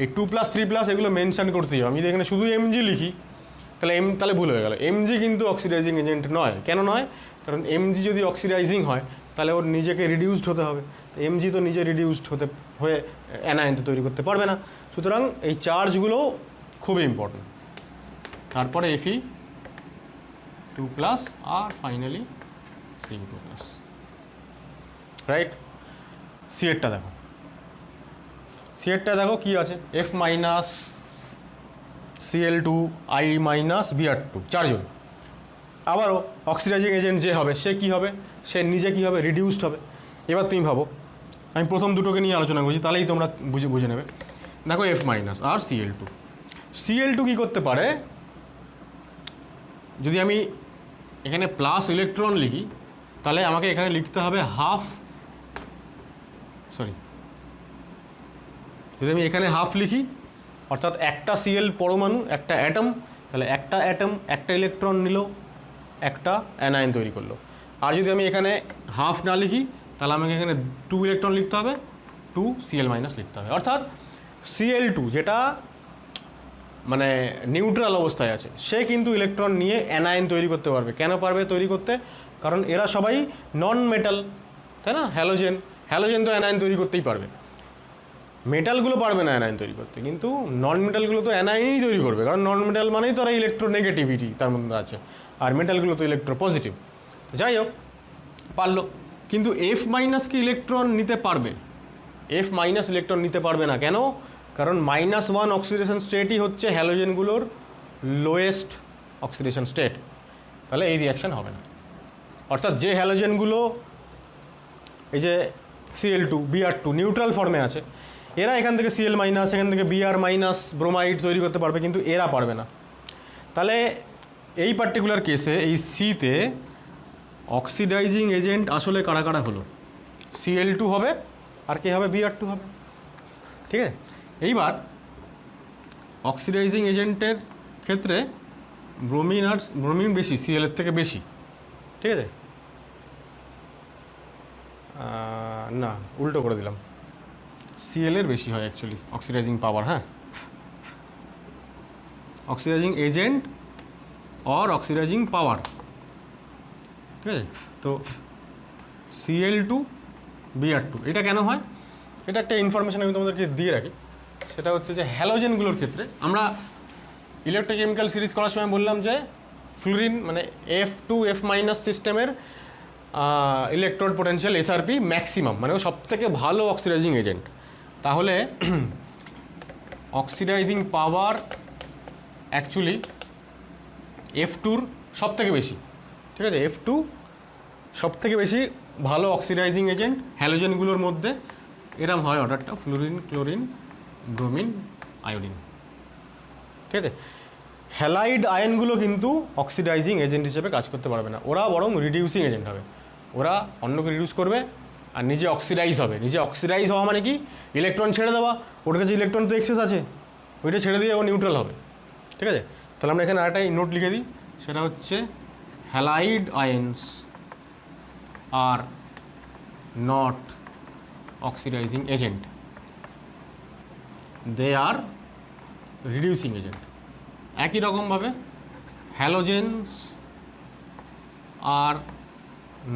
এই 2+, 3+ এগুলো মেনশন করতেই হবে। আমি যদি এখানে শুধু Mg লিখি তাহলে ভুল হয়ে গেল। Mg কিন্তু অক্সিডাইজিং এজেন্ট নয়। কেন নয়? কারণ Mg যদি অক্সিডাইজিং হয় তাহলে ওর নিজেকে রিডিউসড হতে হবে। তো Mg তো নিজে রিডিউসড হয়ে অ্যানায়ন তৈরি করতে পারবে না। সুতরাং এই চার্জগুলো খুবই ইম্পর্টেন্ট। তারপরে Fe2+ আর ফাইনালি Cu2+। রাইট। সি এরটা দেখো, সি এরটা দেখো কী আছে, F minus Cl2 I minus Br2, চারজন। আবারও অক্সিডাইজিং এজেন্ট যে হবে সে কী হবে, সে নিজে কী হবে, রিডিউসড হবে। এবার তুমি ভাবো, আমি প্রথম দুটোকে নিয়ে আলোচনা করছি, তাহলেই তোমরা বুঝে নেবে। দেখো এফ মাইনাস আর Cl2 কী করতে পারে, যদি আমি এখানে প্লাস ইলেকট্রন লিখি তাহলে আমাকে এখানে লিখতে হবে যদি আমি এখানে হাফ লিখি, অর্থাৎ একটা Cl পরমাণু, একটা অ্যাটম, তাহলে একটা অ্যাটম একটা ইলেকট্রন নিল, একটা অ্যানায়ন তৈরি করলো। আর যদি আমি এখানে হাফ না লিখি তাহলে আমাকে এখানে 2 ইলেকট্রন লিখতে হবে, 2 Cl মাইনাস লিখতে হবে। অর্থাৎ Cl2 যেটা মানে নিউট্রাল অবস্থায় আছে সে কিন্তু ইলেকট্রন নিয়ে অ্যানায়ন তৈরি করতে পারবে। কেন পারবে তৈরি করতে? কারণ এরা সবাই নন মেটাল, তাই না? হ্যালোজেন তো অ্যানায়ন তৈরি করতেই পারবে, মেটালগুলো পারবে না অ্যানায়ন তৈরি করতে, কিন্তু নন মেটালগুলো তো অ্যানায়নই তৈরি করবে, কারণ নন মেটাল মানেই তো ওরা ইলেকট্রোনেগেটিভিটি তার মধ্যে আছে, আর মেটালগুলো তো ইলেকট্রো পজিটিভ। যাই হোক, পারলো, কিন্তু এফ মাইনাস কি ইলেকট্রন নিতে পারবে? এফ মাইনাস ইলেকট্রন নিতে পারবে না। কেন? কারণ -1 অক্সিডেশন স্টেটই হচ্ছে হ্যালোজেনগুলোর লোয়েস্ট অক্সিডেশন স্টেট। তাহলে এই রিয়াকশান হবে না। অর্থাৎ যে হ্যালোজেনগুলো এই যে Cl2 Br2 নিউট্রাল ফর্মে আছে, এরা এখান থেকে Cl মাইনাস, এখান থেকে Br মাইনাস ব্রোমাইড তৈরি করতে পারবে, কিন্তু এরা পারবে না। তাহলে এই পার্টিকুলার কেসে এই সিতে অক্সিডাইজিং এজেন্ট আসলে কারা কারা হলো? Cl2 হবে, আর কে হবে? Br2 হবে। ঠিক আছে, এইবার অক্সিডাইজিং এজেন্টের ক্ষেত্রে ব্রোমিন বেশি, Cl এর থেকে বেশি। ঠিক আছে, না উল্টো করে দিলাম, Cl এর বেশি হয় অ্যাকচুয়ালি অক্সিডাইজিং পাওয়ার। হ্যাঁ, অক্সিডাইজিং এজেন্ট और অক্সিডাইজিং পাওয়ার। ঠিক আছে, তো Cl2 Br2 এটা কেন হয়? এটা একটা ইনফরমেশন আমি তোমাদেরকে দিয়ে রাখি। সেটা হচ্ছে যে হ্যালোজেনগুলোর ক্ষেত্রে আমরা ইলেকট্রোকেমিক্যাল সিরিজ করার সময় বললাম যে ফ্লুরিন মানে F2 F মাইনাস সিস্টেমের ইলেকট্রোড পোটেনশিয়াল SRP ম্যাক্সিমাম, মানে ও সবথেকে ভালো অক্সিডাইজিং এজেন্ট। তাহলে অক্সিডাইজিং পাওয়ার অ্যাকচুয়ালি F2-র সবথেকে বেশি। ঠিক আছে, F2 সবথেকে বেশি ভালো অক্সিডাইজিং এজেন্ট হ্যালোজেনগুলোর মধ্যে। এরম হয় অর্ডারটা, ফ্লুরিন, ক্লোরিন, ব্রোমিন, আয়োডিন। ঠিক আছে, হ্যালাইড আয়নগুলো কিন্তু অক্সিডাইজিং এজেন্ট হিসেবে কাজ করতে পারবে না, ওরা বরং রিডিউসিং এজেন্ট হবে। ওরা অন্যকে রিডিউস করবে আর নিজে অক্সিডাইজ হবে। নিজে অক্সিডাইজ হওয়া মানে কি? ইলেকট্রন ছেড়ে দেওয়া। ওর কাছে ইলেকট্রন তো এক্সেস আছে, ওইটা ছেড়ে দিয়ে ও নিউট্রাল হবে। ঠিক আছে, তাহলে আমরা এখানে আরেকটাই নোট লিখে দিই, সেটা হচ্ছে halide ions are not oxidising agent, they are reducing agent. একই রকমভাবে halogens are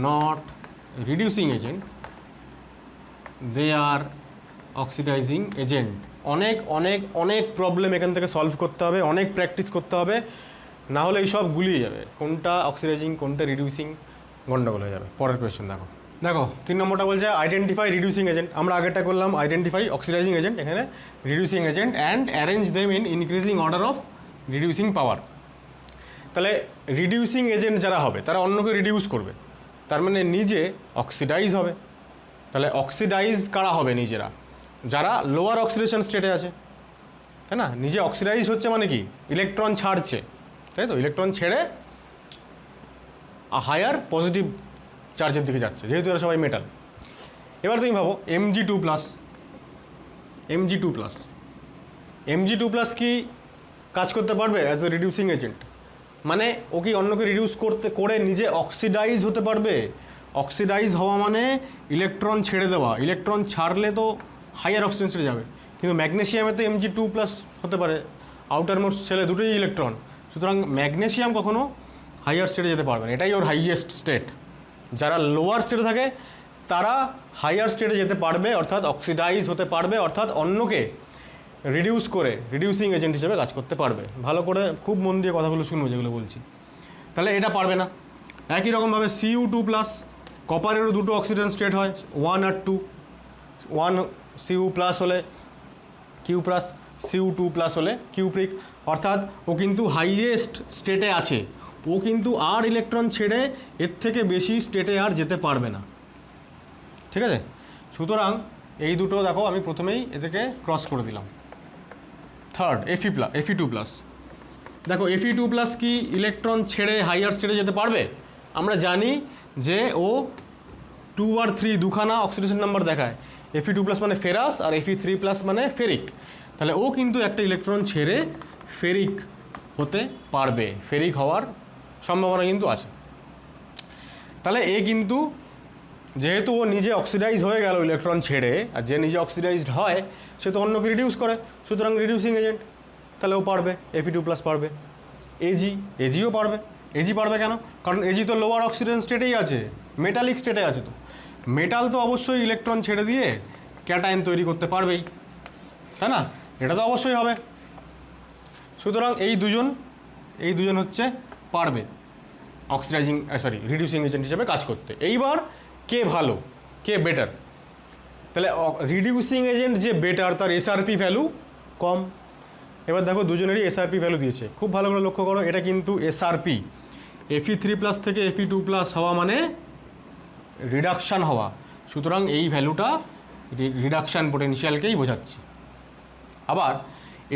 not reducing agent, they are oxidising agent. অনেক অনেক অনেক প্রবলেম এখান থেকে সলভ করতে হবে, অনেক প্র্যাকটিস করতে হবে, না হলে এই সব গুলিয়ে যাবে, কোনটা অক্সিডাইজিং কোনটা রিডিউসিং, গন্ডগোল হয়ে যাবে। পরের কোয়েশ্চেন দেখো, 3 নম্বরটা বলছে আইডেন্টিফাই রিডিউসিং এজেন্ট। আমরা আগেরটা করলাম আইডেন্টিফাই অক্সিডাইজিং এজেন্ট, এখানে reducing agent and arrange them in increasing order of reducing power. তাহলে রিডিউসিং এজেন্ট যারা হবে তারা অন্যকে রিডিউস করবে, তার মানে নিজে অক্সিডাইজ হবে। তাহলে অক্সিডাইজ কারা হবে? নিজেরা, যারা লোয়ার অক্সিডেশন স্টেটে আছে, তাই না? নিজে অক্সিডাইজ হচ্ছে মানে কি? ইলেকট্রন ছাড়ছে, তাই তো? ইলেকট্রন ছেড়ে হায়ার পজিটিভ চার্জের দিকে যাচ্ছে, যেহেতু এরা সবাই মেটাল। এবার তুমি ভাবো Mg2+ কি কাজ করতে পারবে অ্যাজ এ রিডিউসিং এজেন্ট? মানে ও কি অন্যকে রিডিউস করে নিজে অক্সিডাইজ হতে পারবে? অক্সিডাইজ হওয়া মানে ইলেকট্রন ছেড়ে দেওয়া, ইলেকট্রন ছাড়লে তো হায়ার অক্সিজেন ছেড়ে যাবে, কিন্তু ম্যাগনেসিয়ামে তো Mg2+ হতে পারে, আউটার মোস্ট ছেলে দুটোই ইলেকট্রন, সুতরাং ম্যাগনেসিয়াম কখনো হায়ার স্টেটে যেতে পারবে না, এটাই ওর হাইয়েস্ট স্টেট। যারা লোয়ার স্টেটে থাকে তারা হায়ার স্টেটে যেতে পারবে, অর্থাৎ অক্সিডাইজ হতে পারবে, অর্থাৎ অন্যকে রিডিউস করে রিডিউসিং এজেন্ট হিসেবে কাজ করতে পারবে। ভালো করে খুব মন দিয়ে কথাগুলো শুনবো যেগুলো বলছি। তাহলে এটা পারবে না। একই রকমভাবে Cu2+ কপারেরও দুটো অক্সিডেশন স্টেট হয়, 1 আর 2, 1 Cu প্লাস হলে কিউ প্লাস, Cu2 প্লাস হলে কিউপ্রিক, অর্থাৎ ও কিন্তু হাইয়েস্ট স্টেটে আছে, ও কিন্তু আর ইলেকট্রন ছেড়ে এর থেকে বেশি স্টেটে আর যেতে পারবে না, ঠিক আছে। সুতরাং এই দুটো দেখো আমি প্রথমেই এদেরকে ক্রস করে দিলাম। থার্ড Fe2 প্লাস, দেখো Fe2 প্লাস কি ইলেকট্রন ছেড়ে হাইয়ার স্টেটে যেতে পারবে? আমরা জানি যে ও 2 আর 3 দুখানা অক্সিডেশন নাম্বার দেখায়, Fe2 প্লাস মানে ফেরাস আর Fe3 প্লাস মানে ফেরিক, তাহলে ও কিন্তু একটা ইলেকট্রন ছেড়ে ফেরিক হতে পারবে, ফেরিক হওয়ার সম্ভাবনা কিন্তু আছে। তাহলে এ কিন্তু যেহেতু ও নিজে অক্সিডাইজ হয়ে গেল ইলেকট্রন ছেড়ে, আর যে নিজে অক্সিডাইজড হয় সে তো অন্যকে রিডিউস করে, সুতরাং রিডিউসিং এজেন্ট, তাহলে ও পারবে, Fe2 প্লাস পারবে। এজিও পারবে। এজি পারবে কেন? কারণ এজি তো লোয়ার অক্সিডেশন স্টেটেই আছে, মেটালিক স্টেটে আছে, তো মেটাল তো অবশ্যই ইলেকট্রন ছেড়ে দিয়ে ক্যাটায়ন তৈরি করতে পারবেই, তাই না? এটা তো অবশ্যই হবে। সুতরাং এই দুজন হচ্ছে পারবে রিডিউসিং এজেন্ট হিসেবে কাজ করতে। এইবার কে ভালো, কে বেটার? তাহলে রিডিউসিং এজেন্ট যে বেটার তার এসআরপি ভ্যালু কম। এবার দেখো দুজনেরই এসআরপি ভ্যালু দিয়েছে, খুব ভালো করে লক্ষ্য করো, এটা কিন্তু এসআরপি, Fe3 প্লাস থেকে Fe2 প্লাস হওয়া মানে রিডাকশান হওয়া, সুতরাং এই ভ্যালুটা রিডাকশান পোটেনশিয়ালকেই বোঝাচ্ছে। আবার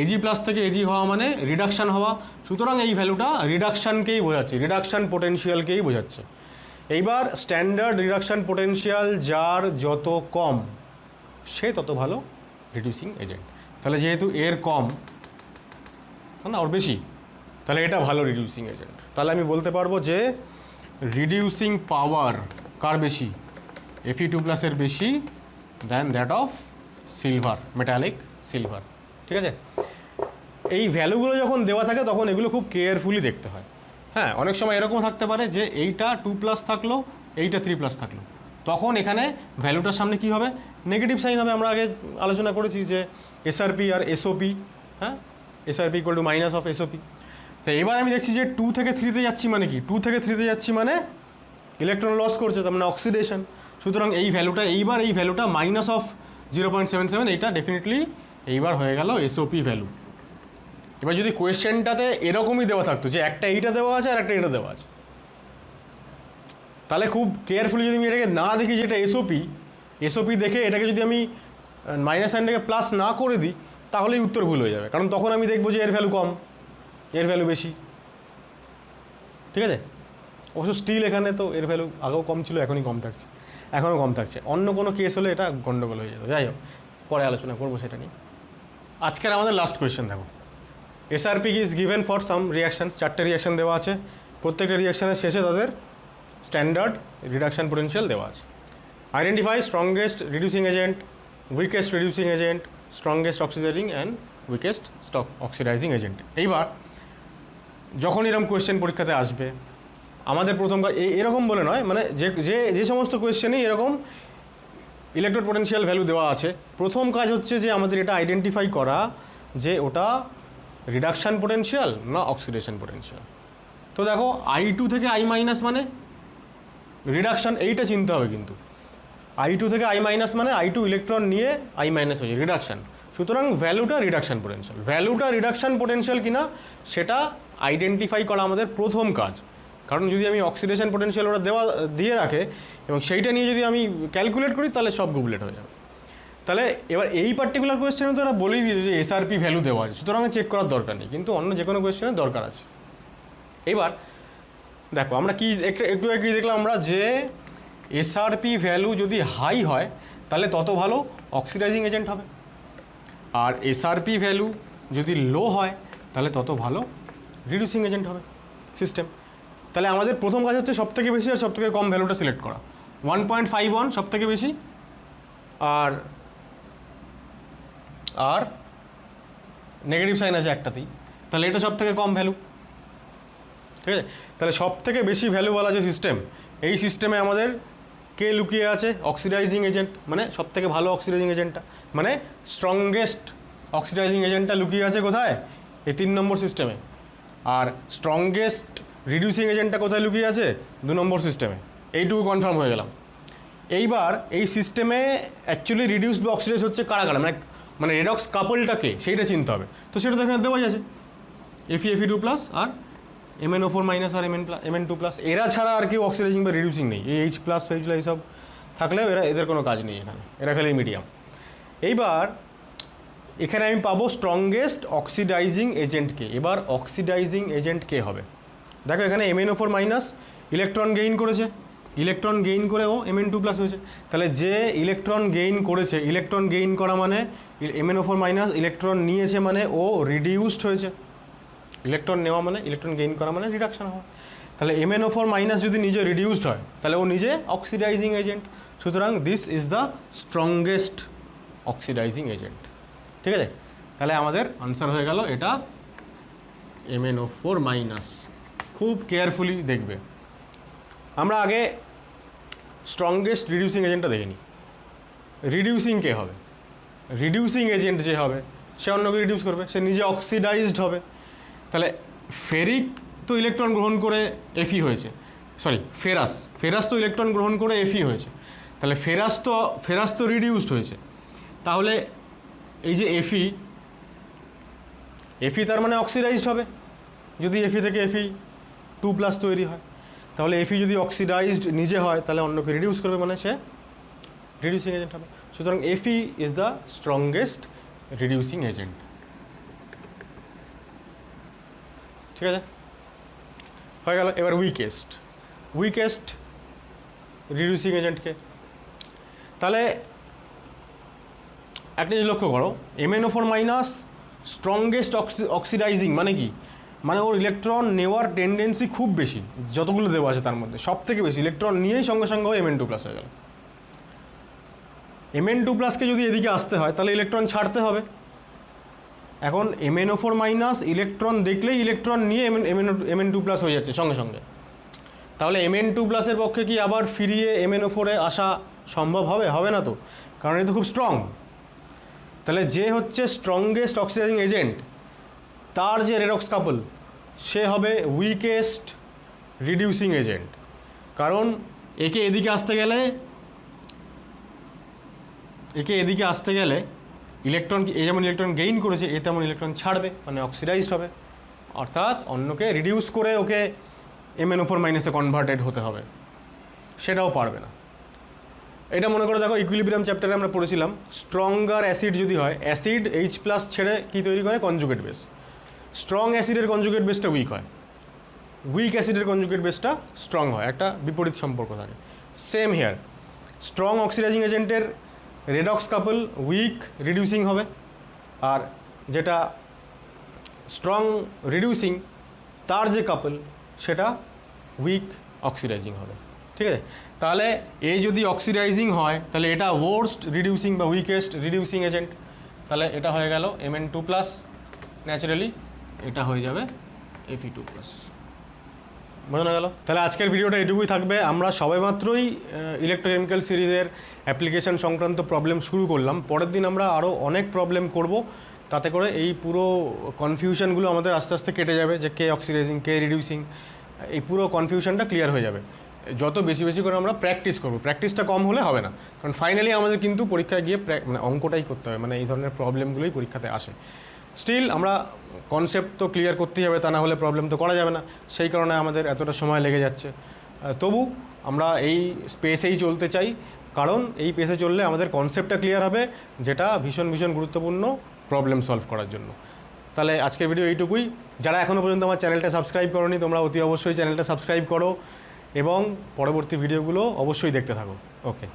এজি প্লাস থেকে এজি হওয়া মানে রিডাকশান হওয়া, সুতরাং এই ভ্যালুটা রিডাকশানকেই বোঝাচ্ছে, রিডাকশান পোটেনশিয়ালকেই বোঝাচ্ছে। এইবার স্ট্যান্ডার্ড রিডাকশান পোটেনশিয়াল যার যত কম সে তত ভালো রিডিউসিং এজেন্ট। তাহলে যেহেতু এর কম না ওর বেশি, তাহলে এটা ভালো রিডিউসিং এজেন্ট। তাহলে আমি বলতে পারবো যে রিডিউসিং পাওয়ার কার বেশি? Fe2 প্লাসের বেশি than that of silver, metallic silver, ঠিক আছে। এই ভ্যালুগুলো যখন দেওয়া থাকে তখন এগুলো খুব কেয়ারফুলি দেখতে হয়। হ্যাঁ, অনেক সময় এরকম থাকতে পারে যে এইটা 2 প্লাস থাকলো, এইটা 3 প্লাস থাকলো, তখন এখানে ভ্যালুটার সামনে কি হবে? নেগেটিভ সাইন হবে। আমরা আগে আলোচনা করেছি যে এসআরপি আর এসওপি, হ্যাঁ, SRP equal to minus of SOP. তো এবার আমি দেখছি যে 2 থেকে 3-তে যাচ্ছি মানে কি? 2 থেকে 3-তে যাচ্ছি মানে ইলেকট্রন লস করছে, তার মানে অক্সিডেশন। সুতরাং এই ভ্যালুটা মাইনাস অফ 0.77, এইটা ডেফিনেটলি এইবার হয়ে গেল এসওপি ভ্যালু। এবার যদি কোয়েশ্চেনটাতে এরকমই দেওয়া থাকতো যে একটা এইটা দেওয়া আছে আর একটা এটা দেওয়া আছে, তাহলে খুব কেয়ারফুলি যদি আমি এটাকে না দেখি যে এটা এসওপি দেখে এটাকে যদি আমি মাইনাস সাইনটাকে প্লাস না করে দিই তাহলেই উত্তর ভুল হয়ে যাবে, কারণ তখন আমি দেখবো যে এর ভ্যালু কম, এর ভ্যালু বেশি, ঠিক আছে। অবশ্য স্টিল এখানে তো এর ভ্যালু আগেও কম ছিল, এখনই কম থাকছে, এখনও কম থাকছে। অন্য কোনো কেস হলে এটা গন্ডগোল হয়ে যেত। যাই হোক, পরে আলোচনা করবো সেটা নিয়ে। আজকের আমাদের লাস্ট কোয়েশ্চেন দেখো, SRP is given for some reactions, 4টে রিয়াকশান দেওয়া আছে, প্রত্যেকটা রিয়াকশানের শেষে তাদের স্ট্যান্ডার্ড রিডাকশান পোটেনশিয়াল দেওয়া আছে। Identify strongest reducing agent, weakest reducing agent, strongest oxidising and weakest oxidising agent. এইবার যখন এরকম কোয়েশ্চেন পরীক্ষাতে আসবে, আমাদের প্রথম কাজ এরকম বলে নয়, মানে যে সমস্ত কোয়েশ্চেনেই এরকম ইলেকট্রোড পোটেনশিয়াল ভ্যালু দেওয়া আছে, প্রথম কাজ হচ্ছে যে আমাদের এটা আইডেন্টিফাই করা যে ওটা রিডাকশান পোটেনশিয়াল না অক্সিডেশন পোটেনশিয়াল। তো দেখো I2 থেকে I মাইনাস মানে রিডাকশান, এইটা চিনতে হবে কিন্তু। I2 থেকে I মাইনাস মানে I2 ইলেকট্রন নিয়ে I মাইনাস হয়েছে, রিডাকশান। সুতরাং ভ্যালুটা রিডাকশান পোটেনশিয়াল কিনা সেটা আইডেন্টিফাই করা আমাদের প্রথম কাজ। কারণ যদি আমি অক্সিডেশন পোটেনশিয়াল ওটা দিয়ে রাখে এবং সেইটা নিয়ে যদি আমি ক্যালকুলেট করি তাহলে সব গুবলেট হয়ে যাবে। তাহলে এবার এই পার্টিকুলার কোয়েশ্চেনে তো ওরা বলেই দিয়েছে যে এসআরপি ভ্যালু দেওয়া আছে, সুতরাং চেক করার দরকার নেই, কিন্তু অন্য যে কোনো কোয়েশ্চেনের দরকার আছে। এবার দেখো আমরা কি একটু আগে দেখলাম আমরা যে এসআরপি ভ্যালু যদি হাই হয় তাহলে তত ভালো অক্সিডাইজিং এজেন্ট হবে, আর এসআরপি ভ্যালু যদি লো হয় তাহলে তত ভালো রিডিউসিং এজেন্ট হবে সিস্টেম। তাহলে আমাদের প্রথম কাজ হচ্ছে সবথেকে বেশি আর সবথেকে কম ভ্যালুটা সিলেক্ট করা। 1.51 সবথেকে বেশি আর নেগেটিভ সাইন আছে একটাতেই, তাহলে এটা সবথেকে কম ভ্যালু, ঠিক আছে। তাহলে সবথেকে বেশি ভ্যালুওয়ালা যে সিস্টেম, এই সিস্টেমে আমাদের কে লুকিয়ে আছে? অক্সিডাইজিং এজেন্ট, মানে সবথেকে ভালো অক্সিডাইজিং এজেন্টটা, মানে স্ট্রংগেস্ট অক্সিডাইজিং এজেন্টটা লুকিয়ে আছে কোথায়? এই 3 নম্বর সিস্টেমে। আর স্ট্রংগেস্ট রিডিউসিং এজেন্টটা কোথায় লুকিয়ে আছে? 2 নম্বর সিস্টেমে। এইটুকু কনফার্ম হয়ে গেলাম। এইবার এই সিস্টেমে অ্যাকচুয়ালি রিডিউসড বা অক্সিডাইজ হচ্ছে কারা কারা, মানে রেডক্স কাপলটাকে সেইটা চিনতে হবে। তো সেটা তো এখানে দেওয়াই আছে, Fe2 প্লাস আর MnO4 মাইনাস আর Mn2 প্লাস। এরা ছাড়া আর কেউ অক্সিডাইজিং বা রিডিউসিং নেই। এই H প্লাস ফেজগুলো এইসব থাকলেও এদের কোনো কাজ নেই এখানে, এরা খালি মিডিয়াম। এইবার এখানে আমি পাবো স্ট্রংগেস্ট অক্সিডাইজিং এজেন্টকে। এবার অক্সিডাইজিং এজেন্ট কে হবে? দেখো এখানে MnO4 মাইনাস ইলেকট্রন গেইন করেছে, ইলেকট্রন গেইন করে ও Mn2 প্লাস হয়েছে। তাহলে যে ইলেকট্রন গেইন করেছে, ইলেকট্রন গেইন করা মানে MnO4 মাইনাস ইলেকট্রন নিয়েছে মানে ও রিডিউসড হয়েছে। ইলেকট্রন নেওয়া মানে ইলেকট্রন গেইন করা মানে রিডাকশন হওয়া। তাহলে MnO4 মাইনাস যদি নিজে রিডিউসড হয় তাহলে ও নিজে অক্সিডাইজিং এজেন্ট। সুতরাং this is the strongest oxidising agent. ঠিক আছে, তাহলে আমাদের আনসার হয়ে গেল এটা MnO4 মাইনাস। খুব কেয়ারফুলি দেখবে। আমরা আগে স্ট্রংগেস্ট রিডিউসিং এজেন্টটা দেখে নিই। রিডিউসিং কে হবে? রিডিউসিং এজেন্ট যে হবে সে অন্যকে রিডিউস করবে, সে নিজে অক্সিডাইজড হবে। তাহলে ফেরিক তো ইলেকট্রন গ্রহণ করে Fe হয়েছে, সরি ফেরাস তো ইলেকট্রন গ্রহণ করে Fe হয়েছে। তাহলে ফেরাস তো রিডিউসড হয়েছে। তাহলে এই যে Fe তার মানে অক্সিডাইজড হবে। যদি Fe থেকে Fe2 প্লাস তৈরি হয়, তাহলে Fe যদি অক্সিডাইজড নিজে হয় তাহলে অন্যকে রিডিউস করবে, মানে সে রিডিউসিং এজেন্ট হবে। সুতরাং Fe is the strongest reducing agent. ঠিক আছে, হয়ে গেল। এবার উইকেস্ট রিডিউসিং এজেন্টকে। তাহলে একটা জিনিস লক্ষ্য করো, MnO4 মাইনাস স্ট্রংগেস্ট অক্সিডাইজিং মানে কি? মানে ওর ইলেকট্রন নেওয়ার টেন্ডেন্সি খুব বেশি, যতগুলো দেওয়া আছে তার মধ্যে সব থেকে বেশি ইলেকট্রন নিয়েই সঙ্গে সঙ্গে Mn2 প্লাস হয়ে গেল। Mn2 প্লাসকে যদি এদিকে আসতে হয় তাহলে ইলেকট্রন ছাড়তে হবে। এখন MnO4 মাইনাস ইলেকট্রন দেখলেই ইলেকট্রন নিয়ে Mn2 প্লাস হয়ে যাচ্ছে সঙ্গে সঙ্গে। তাহলে Mn2 প্লাসের পক্ষে কি আবার ফিরিয়ে MnO4-এ আসা সম্ভব হবে? হবে না তো, কারণ এটা খুব স্ট্রং। তাহলে যে হচ্ছে স্ট্রংগেস্ট অক্সিডাইজিং এজেন্ট, তার যে রেডক্স কাপল সে হবে উইকেস্ট রিডিউসিং এজেন্ট। কারণ একে এদিকে আসতে গেলে ইলেকট্রন, এ যেমন ইলেকট্রন গেইন করেছে এ তেমন ইলেকট্রন ছাড়বে, মানে অক্সিডাইজড হবে। অর্থাৎ অন্যকে রিডিউস করে ওকে MnO4 মাইনাসে কনভার্টেড হতে হবে, সেটাও পারবে না। এটা মনে করে দেখো, ইকুইলিব্রিয়াম চ্যাপ্টারে আমরা পড়েছিলাম স্ট্রঙ্গার অ্যাসিড যদি হয়, অ্যাসিড H প্লাস ছেড়ে কী তৈরি করে? Conjugate base. স্ট্রং অ্যাসিডের কনজুগেট বেসটা উইক হয়, উইক অ্যাসিডের কনজুগেট বেসটা স্ট্রং হয়, একটা বিপরীত সম্পর্ক থাকে। সেম হেয়ার, স্ট্রং অক্সিডাইজিং এজেন্টের রেডক্স কাপল উইক রিডিউসিং হবে, আর যেটা স্ট্রং রিডিউসিং তার যে কাপল সেটা উইক অক্সিডাইজিং হবে। ঠিক আছে, তাহলে এই যদি অক্সিডাইজিং হয় তাহলে এটা ওয়ার্স্ট রিডিউসিং বা উইকেস্ট রিডিউসিং এজেন্ট। তাহলে এটা হয়ে গেল Mn2 প্লাস, ন্যাচারালি এটা হয়ে যাবে Fe2 প্লাস। বোঝানো গেল? তাহলে আজকের ভিডিওটা এটুকুই থাকবে। আমরা সবেমাত্রই ইলেকট্রোকেমিক্যাল সিরিজের অ্যাপ্লিকেশন সংক্রান্ত প্রবলেম শুরু করলাম। পরের দিন আমরা আরও অনেক প্রবলেম করব, তাতে করে এই পুরো কনফিউশনগুলো আমাদের আস্তে আস্তে কেটে যাবে, যে কে অক্সিডাইজিং কে রিডিউসিং, এই পুরো কনফিউশনটা ক্লিয়ার হয়ে যাবে যত বেশি বেশি করে আমরা প্র্যাকটিস করব। প্র্যাকটিসটা কম হলে হবে না, কারণ ফাইনালি আমাদের কিন্তু পরীক্ষায় গিয়ে মানে অঙ্কটাই করতে হবে, মানে এই ধরনের প্রবলেমগুলোই পরীক্ষাতে আসে। স্টিল আমরা কনসেপ্ট তো ক্লিয়ার করতেই হবে, তা না হলে প্রবলেম তো করা যাবে না, সেই কারণে আমাদের এতটা সময় লেগে যাচ্ছে। তবু আমরা এই স্পেসেই চলতে চাই, কারণ এই পেসে চললে আমাদের কনসেপ্টটা ক্লিয়ার হবে, যেটা ভীষণ ভীষণ গুরুত্বপূর্ণ প্রবলেম সলভ করার জন্য। তাহলে আজকের ভিডিও এইটুকুই। যারা এখনও পর্যন্ত আমার চ্যানেলটা সাবস্ক্রাইব করোনি, তোমরা অতি অবশ্যই চ্যানেলটা সাবস্ক্রাইব করো এবং পরবর্তী ভিডিওগুলো অবশ্যই দেখতে থাকো। ওকে।